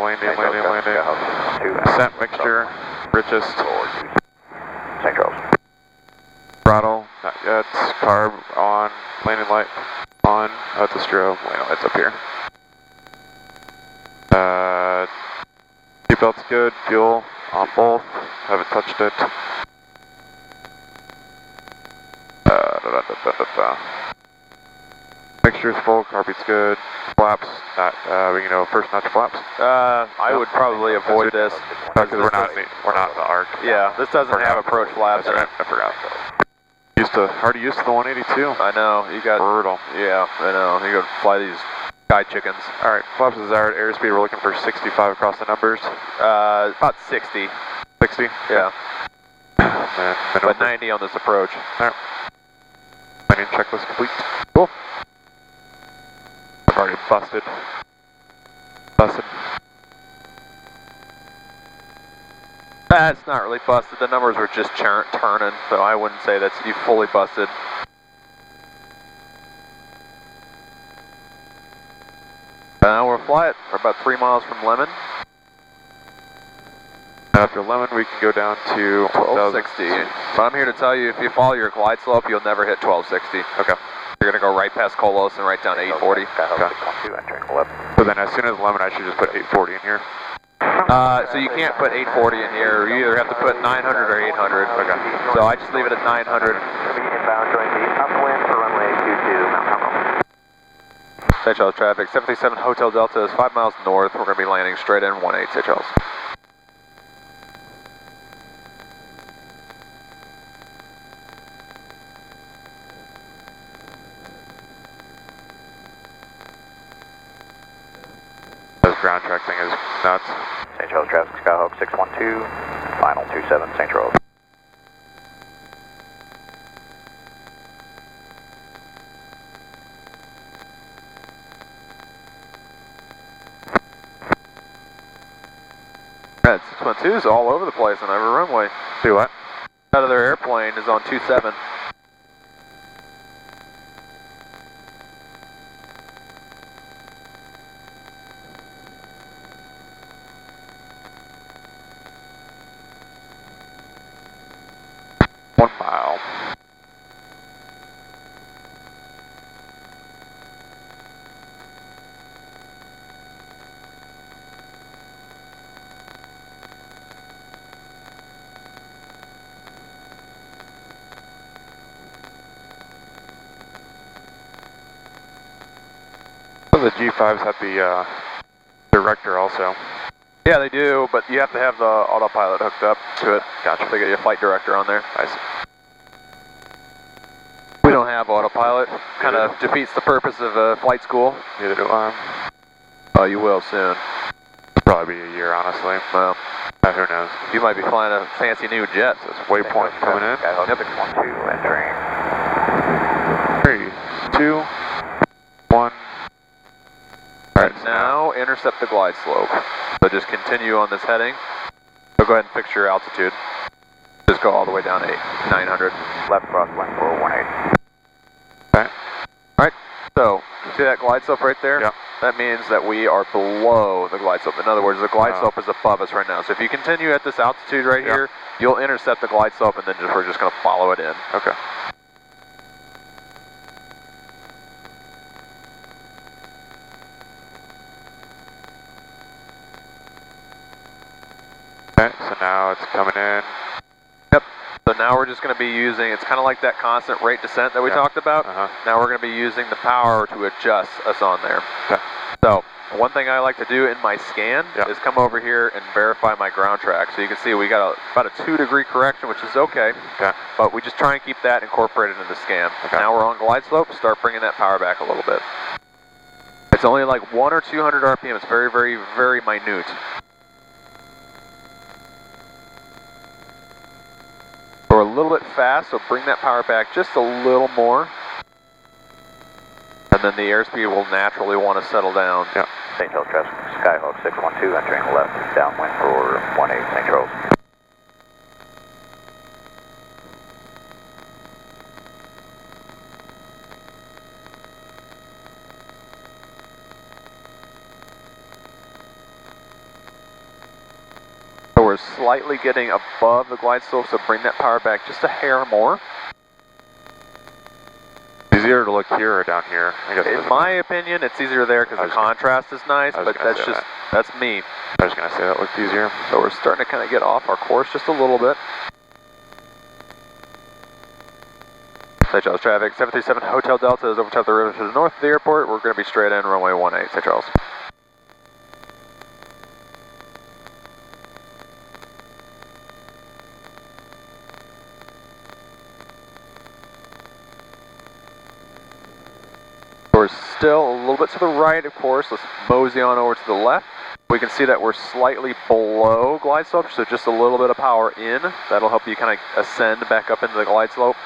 Landing. Descent mixture, richest. St. Charles. Throttle, not yet. Carb on. Landing light on. That's a strobe. Landing light's up here. Seatbelt's good. Fuel on both. Haven't touched it. Mixture's full, carbeat's good. Flaps, we can know first notch flaps. I would probably avoid this. Because we're not in the arc. Yeah, this doesn't have approach flaps. That's right, I forgot. Already used to the 182. I know, you got brutal. Yeah, I know. You gotta fly these sky chickens. Alright, flaps desired, airspeed, we're looking for 65 across the numbers. About 60. 60? Yeah. And but 90 on this approach. Alright. Landing checklist complete. Cool. I've already busted. It's not really busted. The numbers were just turning, so I wouldn't say that's you fully busted. Now we'll fly it for about 3 miles from Lemon. After Lemon, we can go down to 1260. But I'm here to tell you, if you follow your glide slope, you'll never hit 1260. Okay. You're going to go right past Colos and right down to 840. So then as soon as Lemon, I should just put 840 in here? So you can't put 840 in here. You either have to put 900 or 800. Okay. So I just leave it at 900. Inbound, join the upwind for runway 22, Mount Carmel. St. Charles traffic, 77 Hotel Delta is 5 miles north. We're going to be landing straight in 18 St. Charles. This ground track thing is nuts. St. Charles traffic, Skyhawk 612, final 27 St. Charles. Yeah, 612 is all over the place on every runway. Do what? Out of their airplane is on 27. Mile. So the G5s have the director also. Yeah, they do, but you have to have the autopilot hooked up to it. Gotcha. They get your flight director on there. I see. We don't have autopilot. Kind of defeats the purpose of flight school. Neither do I. Oh, you will soon. Probably be a year, honestly. Well, Who knows? you might be flying a fancy new jet. This waypoint coming in. Skyhawk 612 entering. 3, 2, 1. Alright, now intercept the glide slope. So just continue on this heading. So go ahead and fix your altitude. Just go all the way down to 900. Left crosswind 418. Okay. Alright, so see that glide slope right there? Yep. That means that we are below the glide slope. In other words, the glide Oh. slope is above us right now. So if you continue at this altitude right here, you'll intercept the glide slope and then we're just going to follow it in. Okay. Okay, so now it's coming in. Yep. So now we're just going to be using, it's kind of like that constant rate descent that we talked about. Now we're going to be using the power to adjust us on there. Okay. So one thing I like to do in my scan is come over here and verify my ground track. So you can see we got about a 2-degree correction, which is okay. Okay. But we just try and keep that incorporated in the scan. Okay. Now we're on glide slope, start bringing that power back a little bit. It's only like 1 or 200 RPM. It's very, very, very minute. We're a little bit fast, so bring that power back just a little more. And then the airspeed will naturally want to settle down. Yeah. St. Charles traffic, Skyhawk 612 entering left, downwind for 18 St. Charles. So we're slightly getting above the glide slope, so bring that power back just a hair more. Easier to look here or down here? I guess. In my opinion, it's easier there because the contrast is nice, but that's me. I was going to say that looked easier. So we're starting to kind of get off our course just a little bit. St. Charles traffic, 737 Hotel Delta is over top of the river to the north of the airport. We're going to be straight in, runway 18, St. Charles. We're still a little bit to the right, of course. Let's mosey on over to the left. We can see that we're slightly below glide slope, so just a little bit of power in. That'll help you kind of ascend back up into the glide slope.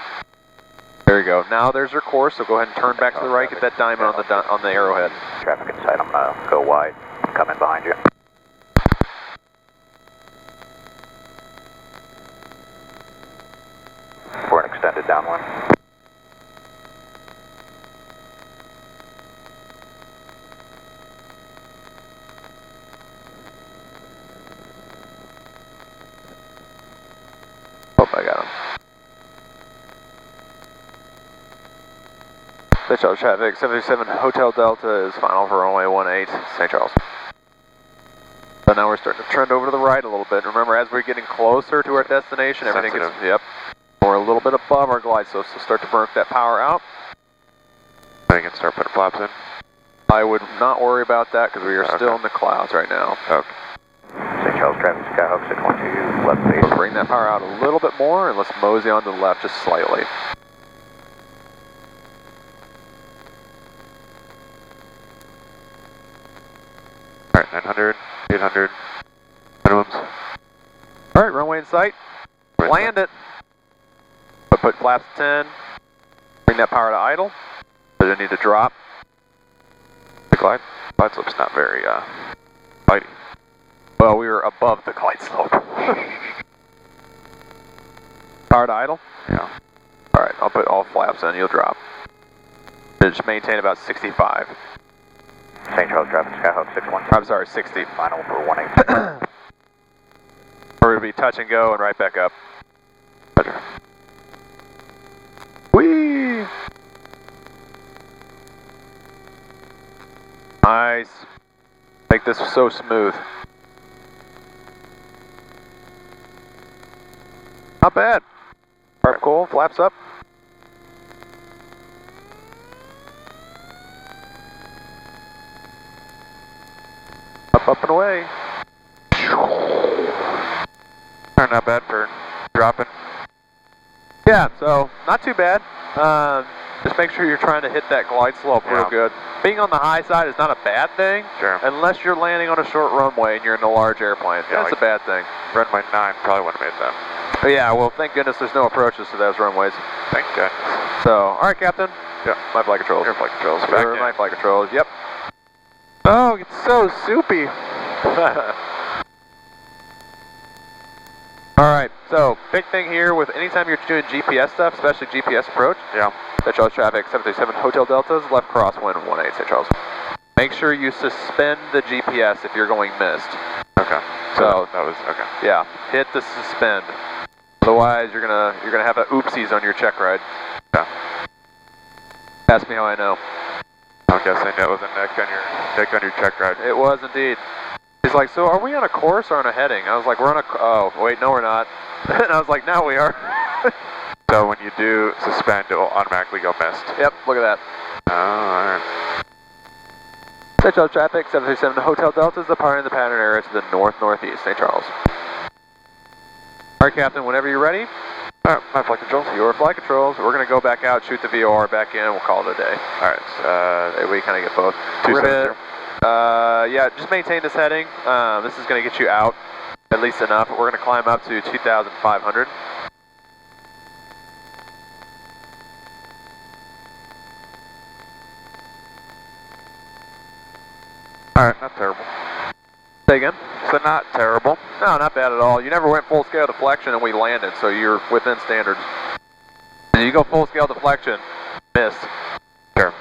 There you go. Now there's your course, so go ahead and turn back to the right, get that diamond on the arrowhead. Traffic inside, I'm going to go wide, come in behind you. For an extended downwind. Oh, I got him. St. Charles traffic, 737 Hotel Delta is final for runway 18, St. Charles. So now we're starting to trend over to the right a little bit. Remember, as we're getting closer to our destination, everything gets, we're a little bit above our glide, so start to burn that power out. I can start putting flaps in. I would not worry about that because we are still in the clouds right now. Okay. St. Charles traffic, Skyhawk 612, left base. We'll bring that power out a little bit more and let's mosey on to the left just slightly. Alright, 900, 800, minimums. Alright, runway in sight. Land it. But put flaps to 10. Bring that power to idle. Does it need to drop? The glide slope's not very mighty. Well, we were above the glide slope. Power to idle? Yeah. Alright, I'll put all flaps in, you'll drop. Just maintain about 65. St. Charles traffic, Skyhawk 612. I'm sorry, 60. Final for 18. We're going to be touch and go and right back up. Roger. Whee! Nice. Make this so smooth. Not bad. Carb cool, flaps up. Up and away. Not bad for dropping. Yeah, so not too bad. Just make sure you're trying to hit that glide slope real good. Being on the high side is not a bad thing, unless you're landing on a short runway and you're in a large airplane. Yeah, that's a bad thing. Runway 9 probably wouldn't have made that. But yeah, well, thank goodness there's no approaches to those runways. Thank goodness. So, all right, Captain. Yeah, my flight controls. Your flight controls. My flight controls. Yep. Oh, it's so soupy. Alright, so big thing here with anytime you're doing GPS stuff, especially GPS approach. Yeah. St. Charles traffic, 737 Hotel Deltas, left crosswind 18 St. Charles. Make sure you suspend the GPS if you're going missed. Okay. So that was okay. Yeah, hit the suspend. Otherwise you're gonna have a oopsies on your check ride. Yeah. Ask me how I know. I'm guessing that was a neck on your check ride. It was indeed. He's like, so are we on a course or on a heading? I was like, we're on a, oh, wait, no we're not. And I was like, now we are. So when you do suspend, it will automatically go missed. Yep, look at that. Oh, alright. St. Charles traffic, 737 Hotel Delta is departing the pattern area to the north-northeast, St. Charles. Alright, Captain, whenever you're ready. Alright, my flight controls. Your flight controls. We're going to go back out, shoot the VOR back in, we'll call it a day. Alright, we kind of get both. 270. Yeah, just maintain this heading. This is going to get you out at least enough. We're going to climb up to 2,500. Alright, not terrible. Say again? So not terrible. No, not bad at all. You never went full scale deflection and we landed, so you're within standards. And you go full scale deflection, missed. Sure.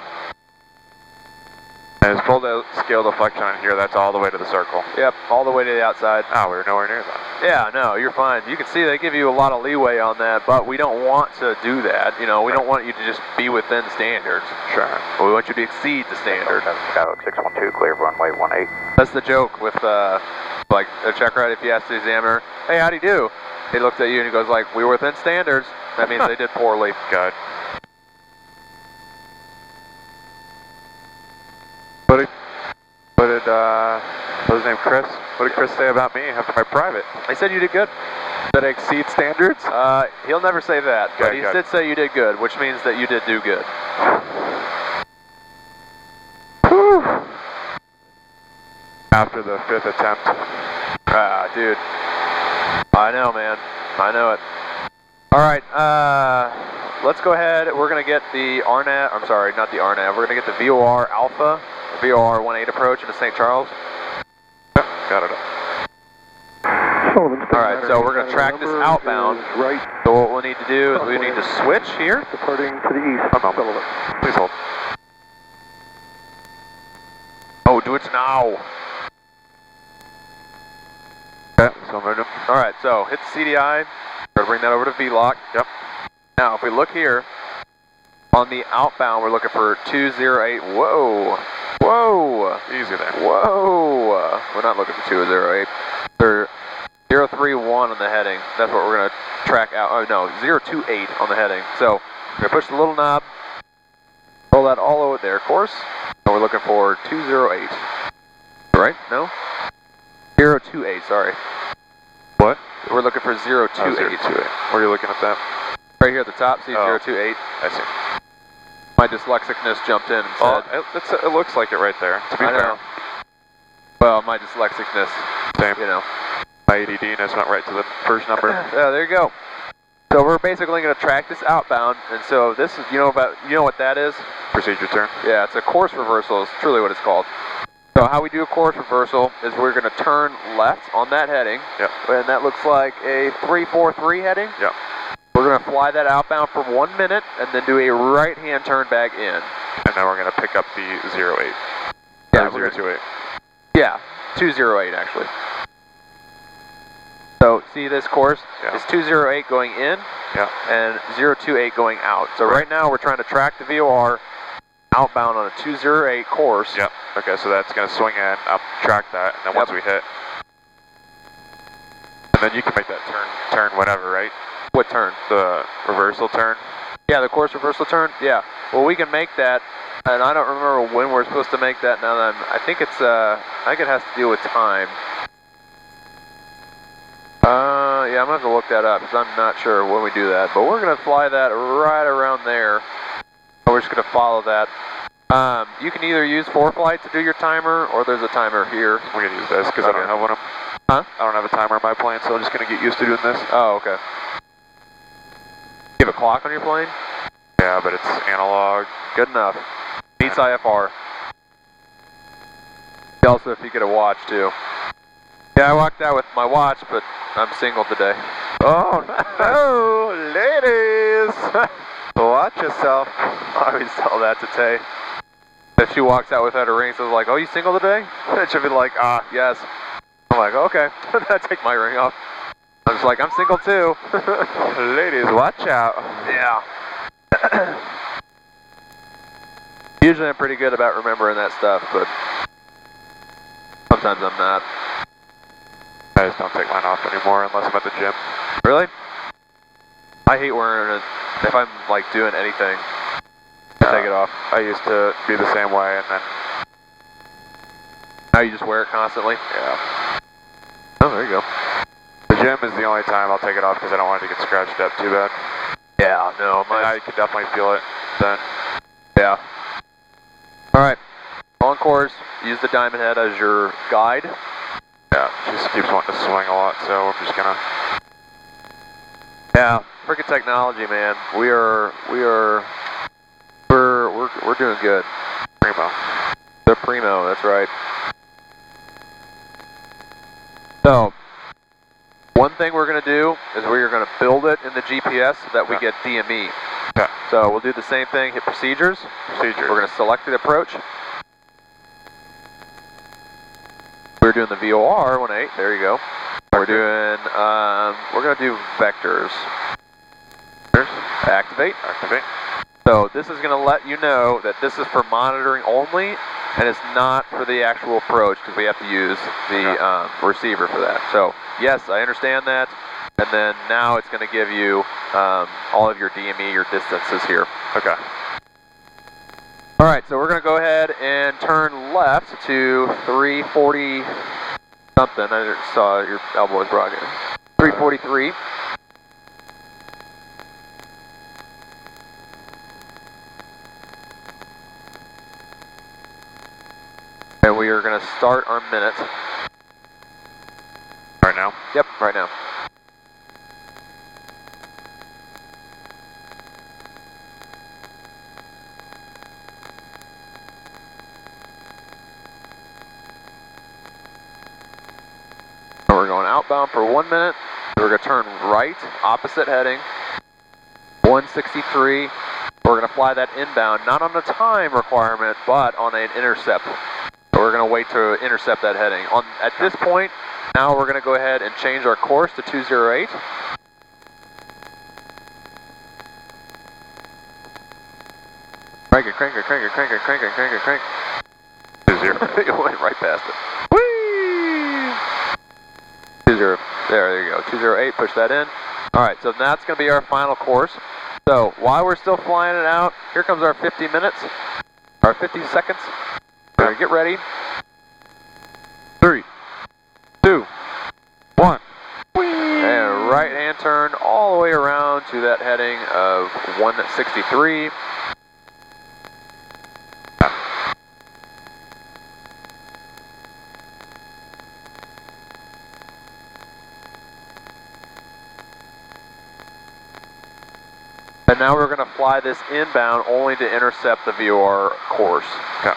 And it's full scale deflection on here, that's all the way to the circle. Yep, all the way to the outside. Oh, we were nowhere near that. Yeah, no, you're fine. You can see they give you a lot of leeway on that, but we don't want to do that. You know, we don't want you to just be within standards. Sure. We want you to exceed the standard. Skyhook 612, clear runway 18. That's the joke with, like, a check ride. If you ask the examiner, hey, how'd he do? He looks at you and he goes like, we were within standards. That means they did poorly. Good. What was his name, Chris? What did Chris say about me after my private? He said you did good. Did I exceed standards? He'll never say that, but he good. did say you did good, which means that you did do good. Whew. After the 5th attempt. Ah, dude. I know, man. I know it. All right, let's go ahead. We're going to get the RNAV, I'm sorry, not the RNAV. We're going to get the VOR Alpha, the VOR 18 approach into St. Charles. Yep, got it. All right, so we're going to track this outbound. Right. So what we'll need to do is we need to switch here. Departing to the east. Sullivan. Please hold. Oh, do it now. Okay, so moved him. All right, so hit the CDI. We're going to bring that over to VLOC. Yep. Now, if we look here, on the outbound, we're looking for 208. Whoa. Whoa. Easy there. Whoa. We're not looking for 208. They're 031 on the heading. That's what we're going to track out. Oh, no, 028 on the heading. So we're going to push the little knob, roll that all over there, of course. And we're looking for 208. Right? No? 028, sorry. What? We're looking for 028. Oh, 028. Where are you looking at that? Right here at the top, see 028. I see. My dyslexicness jumped in and said... It looks like it right there, to be fair. Well, my dyslexicness, Same. you know. My ADD-ness went right to the first number. Yeah, there you go. So we're basically going to track this outbound, and so this is, you know what that is? Procedure turn. Yeah, it's a course reversal is truly what it's called. So how we do a course reversal is we're going to turn left on that heading. Yep. And that looks like a 343 heading. Yep. We're going to fly that outbound for 1 minute and then do a right-hand turn back in. And then we're going to pick up the 08. Yeah, or 028. Yeah, 208 actually. So see this course? Yeah. It's 208 going in and 028 going out. So right now we're trying to track the VOR outbound on a 208 course. Yep. Okay, so that's going to swing in, up, track that, and then once we hit, and then you can make that turn whenever, right? What turn? The reversal turn? Yeah, the course reversal turn? Yeah. Well, we can make that, and I don't remember when we're supposed to make that now that I think it's, I think it has to do with time. Yeah, I'm going to have to look that up because I'm not sure when we do that, but we're going to fly that right around there. And we're just going to follow that. You can either use 4-flight to do your timer, or there's a timer here. We're gonna use this because I don't have one. Huh? I don't have a timer on my plane, so I'm just gonna get used to doing this. Oh, okay. You have a clock on your plane? Yeah, but it's analog. Good enough. Beats IFR. Also, if you get a watch too. Yeah, I walked out with my watch, but I'm single today. Oh no, ladies! Watch yourself. I always tell that to Tay. If she walks out without her ring, so I was like, "Oh, you single today?" And she'll be like, yes." I'm like, "Okay." I take my ring off. I'm just like, "I'm single too." Ladies, watch out. Yeah. Usually I'm pretty good about remembering that stuff, but sometimes I'm not. I just don't take mine off anymore unless I'm at the gym. Really? I hate wearing it if I'm like doing anything. Take it off. I used to be the same way, and then now you just wear it constantly? yeah. Oh, there you go. The gym is the only time I'll take it off because I don't want it to get scratched up too bad. Yeah, no, I could definitely feel it then. Yeah. Alright. On course, use the diamond head as your guide. Yeah, she just keeps wanting to swing a lot, so we're just gonna. Yeah, freaking technology, man. We're doing good. Primo. They're primo, that's right. So, one thing we're going to do is we're going to build it in the GPS so that we get DME. Okay. So we'll do the same thing, hit procedures. We're going to select the approach. We're doing the VOR 18, there you go. We're doing, we're going to do vectors. Activate. Activate. So this is going to let you know that this is for monitoring only, and it's not for the actual approach because we have to use the receiver for that. So yes, I understand that, and then now it's going to give you all of your DME, your distances here. Okay. All right, so we're going to go ahead and turn left to 340 something. I just saw your elbow was broken. 343. And we are going to start our minute. Right now? Yep, right now. And we're going outbound for 1 minute. We're going to turn right, opposite heading, 163. We're going to fly that inbound, not on a time requirement, but on an intercept. So we're going to wait to intercept that heading. At this point, now we're going to go ahead and change our course to 208. Crank it, crank it, crank it, crank it, crank it, crank it, crank it. It went right past it. Whee! 20, there you go, 208, push that in. All right, so that's going to be our final course. So while we're still flying it out, here comes our 50 minutes, our 50 seconds. We're going to get ready. 3, 2, 1. And right hand turn all the way around to that heading of 163. And now we're going to fly this inbound only to intercept the VOR course. Okay.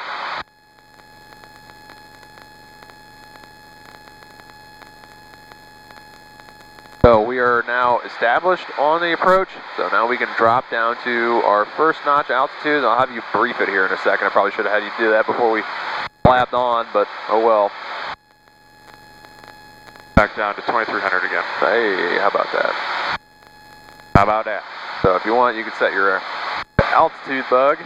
So we are now established on the approach, so now we can drop down to our first notch altitude. I'll have you brief it here in a second. I probably should have had you do that before we flapped on, but oh well. Back down to 2300 again. Hey, how about that? How about that? So if you want, you can set your altitude bug.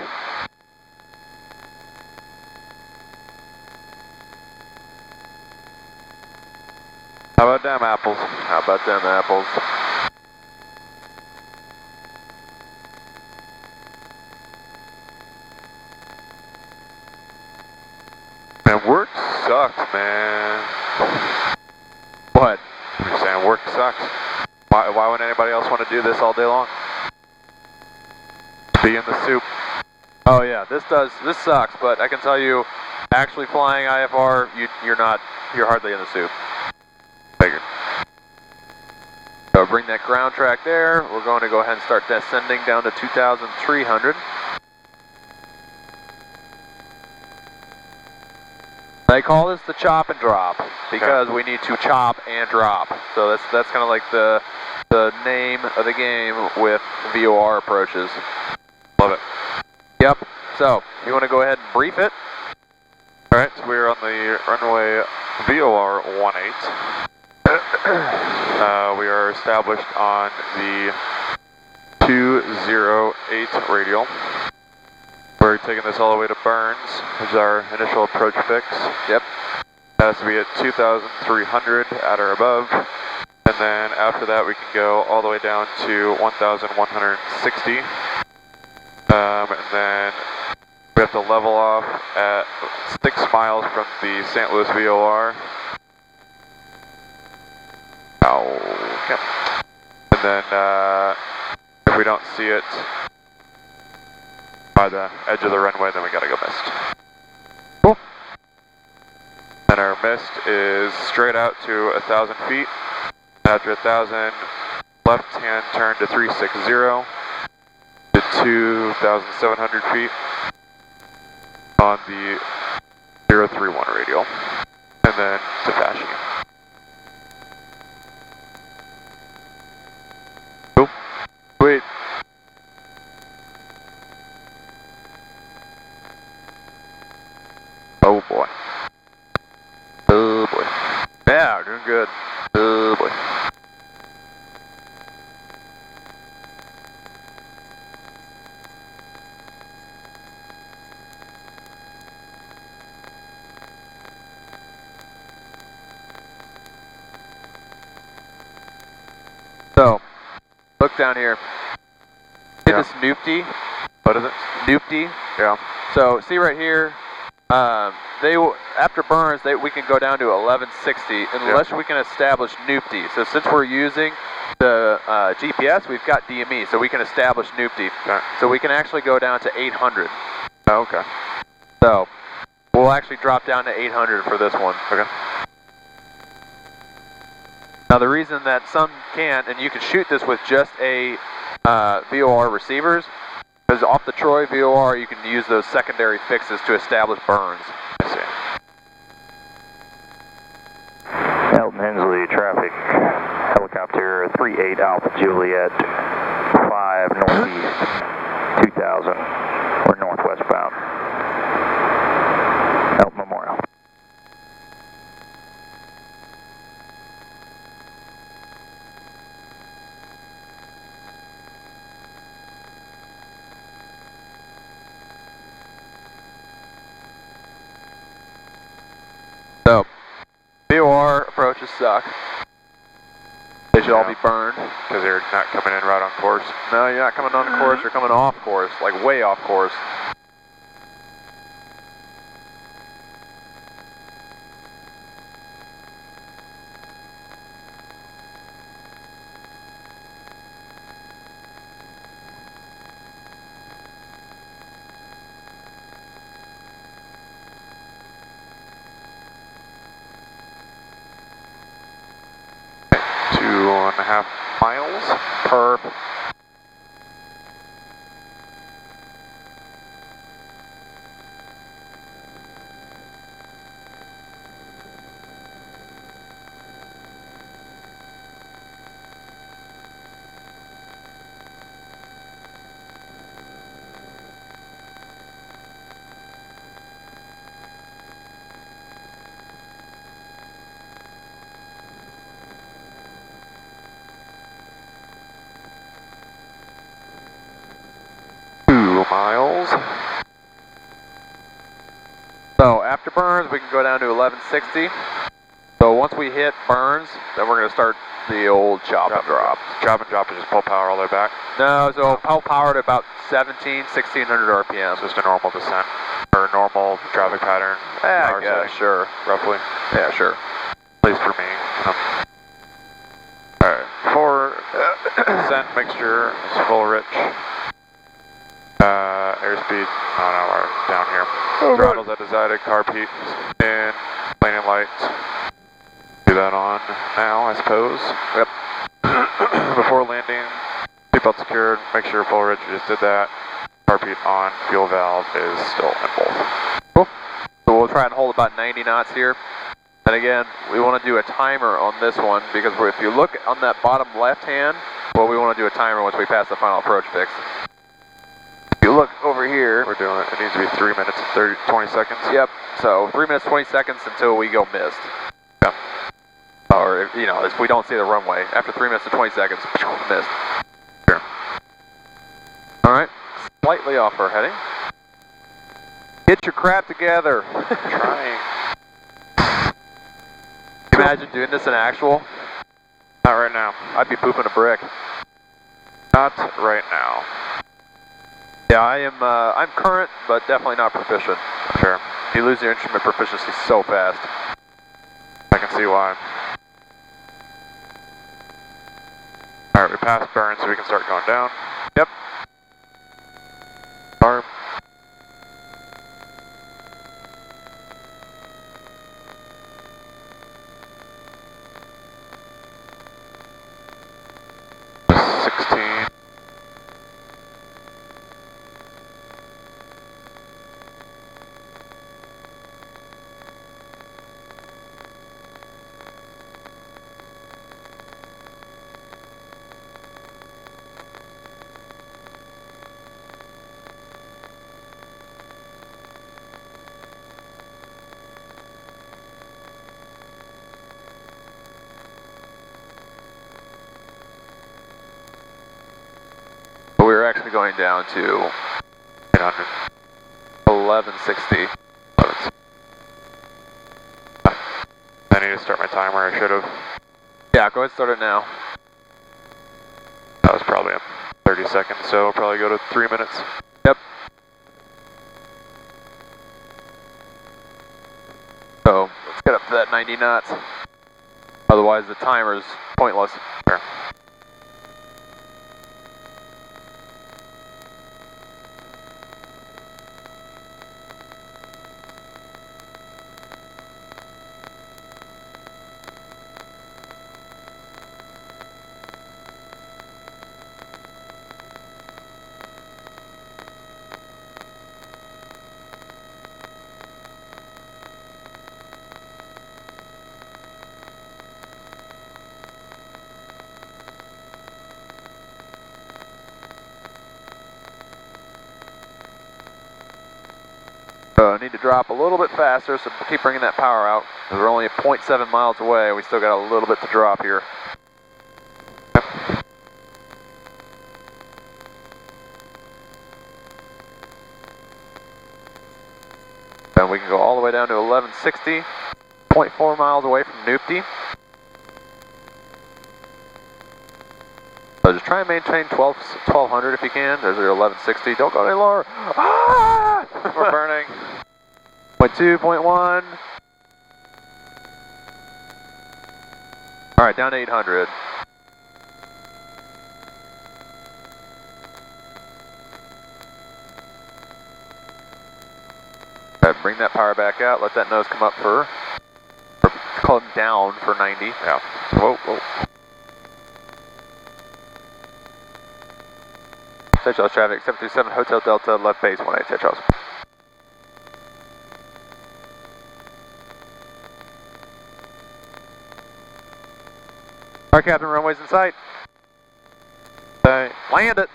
How about them apples? How about them apples? Man, work sucks, man. What? You're saying work sucks. Why would anybody else want to do this all day long? Be in the soup. Oh yeah, this sucks, but I can tell you, actually flying IFR, you're hardly in the soup. Figured. So bring that ground track there. We're going to go ahead and start descending down to 2,300. I call this the chop and drop because we need to chop and drop. So that's kind of like the name of the game with VOR approaches. Love it. Yep. So you want to go ahead and brief it? All right. So we're on the runway VOR 18. We are established on the 208 radial. We're taking this all the way to Burns, which is our initial approach fix. Yep. It has to be at 2,300 at or above. And then after that, we can go all the way down to 1,160. And then we have to level off at 6 miles from the St. Louis VOR. Okay. And then if we don't see it by the edge of the runway, then we gotta go mist. Cool. And our mist is straight out to 1,000 feet. After 1,000, left hand turn to 360 to 2,700 feet on the 031 radial, and then to Fashion. Cool. Sweet. Oh boy. Oh boy. Yeah, doing good. Oh boy. So, look down here. See this Noopty? What is it? Noopty? Yeah. So, see right here, after Burns, we can go down to 1160 unless we can establish Noopty. So since we're using the GPS, we've got DME, so we can establish Noopty. Okay. So we can actually go down to 800. Oh, okay. So we'll actually drop down to 800 for this one. Okay. Now the reason that some can't, and you can shoot this with just a VOR receivers, because off the Troy VOR, you can use those secondary fixes to establish Burns. I see. Elton Hensley, traffic, helicopter 38 Alpha Juliet, 5 northeast, 2000, or northwest bound. Elton Memorial. So, VOR approaches suck. They should all be burned. Because they're not coming in right on course. No, you're not coming on course, you're coming off course, like way off course. Okay, 2.5 miles. Perfect. Miles. So after Burns, we can go down to 1160. So once we hit Burns, then we're going to start the old chop and drop. Chop and drop is just pull power all the way back. No, so I'll power at about 1600 RPM. Just a normal descent or normal traffic pattern. Yeah, power I guess, setting, sure. roughly. Yeah, sure. At least for me. Alright, for descent mixture is full rich. speed. Oh no, we're down here. Oh, Throttle's at decided, carb heat in, landing lights. Do that on now, I suppose. Yep. Before landing, seatbelt secured, make sure full rigid, just did that. Carb heat on, fuel valve is still in both. Cool. So we'll try and hold about 90 knots here. And again, we want to do a timer on this one because if you look on that bottom left hand, well, we want to do a timer once we pass the final approach fix. If you look over here, We're doing it. It needs to be 3 minutes and 20 seconds. yep, so 3 minutes, 20 seconds until we go missed. Yeah. Or, if we don't see the runway, after 3 minutes and 20 seconds, missed. Sure. All right, slightly off our heading. Get your crap together. Trying. Imagine doing this in actual. Not right now. I'd be pooping a brick. Not right now. Yeah, I'm current, but definitely not proficient. Sure. You lose your instrument proficiency so fast. I can see why. Alright, we passed burn, so we can start going down. Yep. Carb. We're actually going down to 800. 1160. I need to start my timer, I should have. Yeah, go ahead and start it now. That was probably 30 seconds, so we'll probably go to 3 minutes. Yep. So, let's get up to that 90 knots. Otherwise, the timer's pointless. Sure. I need to drop a little bit faster, so keep bringing that power out. We're only 0.7 miles away. We still got a little bit to drop here. And we can go all the way down to 1160, 0.4 miles away from Noopty. So just try and maintain 1200 if you can. There's your 1160. Don't go any lower. Ah! We're burning. 0.2, 0.1. All right, down to 800. Okay, bring that power back out. Let that nose come up or come down for 90. Yeah. Whoa, whoa. Charles traffic, 737 Hotel Delta, left base, 18, Charles. All right, Captain, runway's in sight. Land it.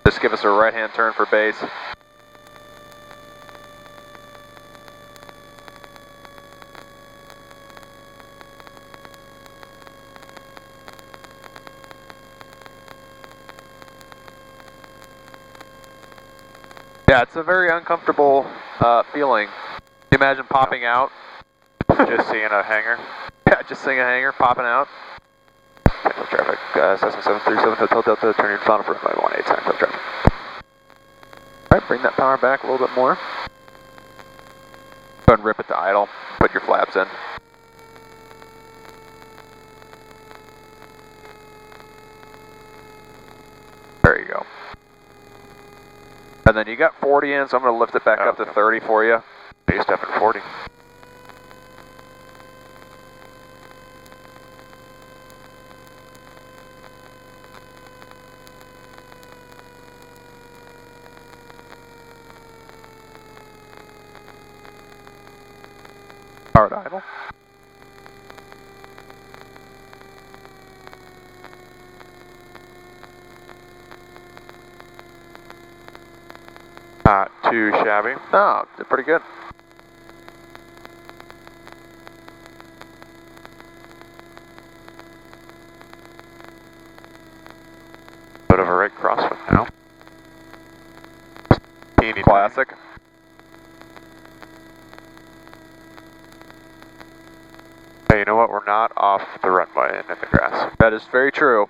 Just give us a right-hand turn for base. Yeah, it's a very uncomfortable feeling. Can you imagine popping out? Just seeing a hangar. Yeah, just seeing a hangar popping out. Central traffic, Cessna 737 Hotel Delta, turning final for runway 18, Central traffic. All right, bring that power back a little bit more. Go ahead and rip it to idle. Put your flaps in. There you go. And then you got 40 in, so I'm going to lift it back up to 30 for you. Base step at 40. Powered idle. Not too shabby. No, did pretty good. Bit of a right crosswind now. Teeny Classic. Hey, you know what? We're not off the runway and in the grass. That is very true.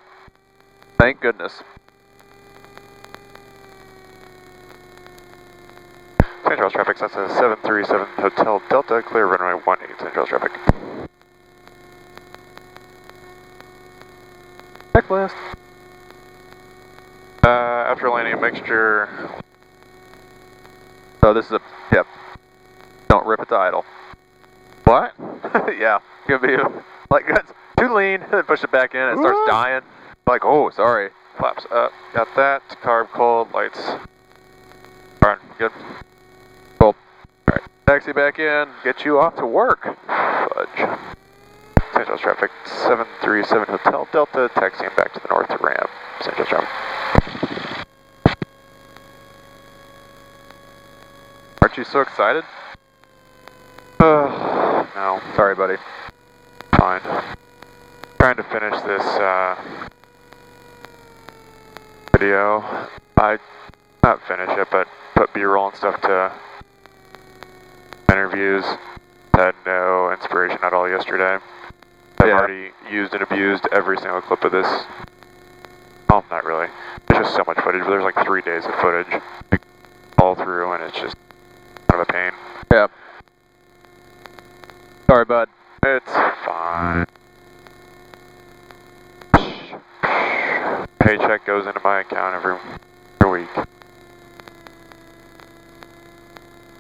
Thank goodness. St. Charles traffic, Cessna 737 Hotel Delta, clear runway 18, St. Charles traffic. Checklist. After landing a mixture. So this is a, yep. Don't rip it to idle. What? Yeah, gonna be like that's too lean, then push it back in, it starts dying. Like, oh, sorry. Flaps up, got that. Carb cold, lights. Alright, good. Cool. Alright, taxi back in, get you off to work. Fudge. St. Charles traffic, 737 Hotel Delta, taxiing back to the north ramp. St. Charles traffic. Aren't you so excited? No. Sorry, buddy. Fine. Trying to finish this video. Not finish it, but put B-roll and stuff to interviews. Had no inspiration at all yesterday. I've already used and abused every single clip of this. Oh, not really. There's just so much footage. There's like 3 days of footage all through, and it's just kind of a pain. Yeah. Sorry, bud. It's fine. Paycheck goes into my account every week.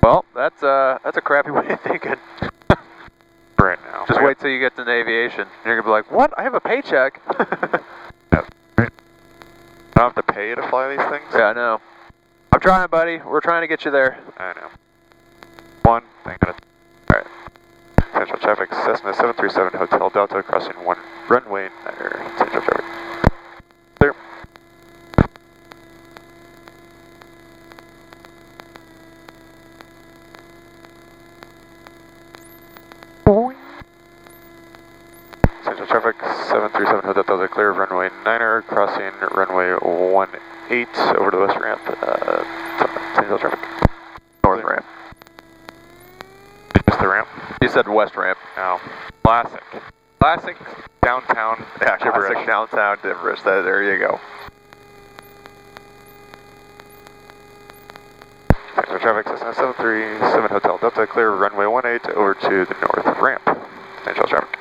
Well, that's a crappy way of thinking. Right now. Just wait till you get to the aviation. You're gonna be like, what? I have a paycheck. Yeah. I don't have to pay to fly these things? Yeah, I know. I'm trying, buddy. We're trying to get you there. I know. One thing at a time. Alright. Central traffic, Cessna 737 Hotel Delta, crossing 1 runway 9er. Central traffic. Clear. Central traffic, 737 Hotel Delta, clear runway 9er, crossing runway 18 over to the west ramp. Central traffic. North ramp. Did you miss the ramp? You said west ramp. No. Classic. Classic downtown gibberish. Classic downtown gibberish. There you go. Central traffic, Cessna 737 Hotel Delta, clear runway 18 over to the north ramp. Central traffic.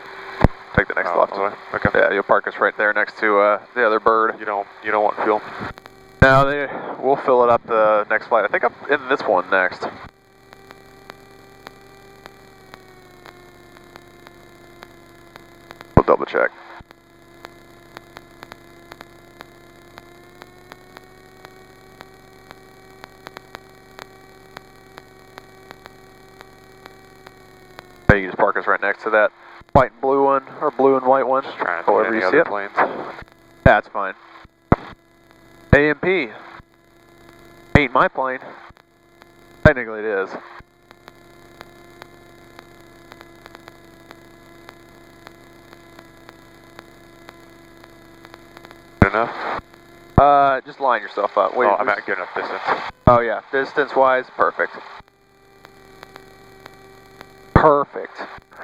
Take the next left. Okay. Yeah, you'll park us right there next to the other bird. You don't want fuel? No, we'll fill it up the next flight. I think I'm in this one next. We'll double check. Yeah, you can just park us right next to that white and blue one, or blue and white one. Just trying to however think you of see any it. other planes. That's fine. AMP. Ain't my plane. Technically it is. Good enough? Just line yourself up. Wait, I'm at good enough distance. oh yeah, distance-wise, perfect.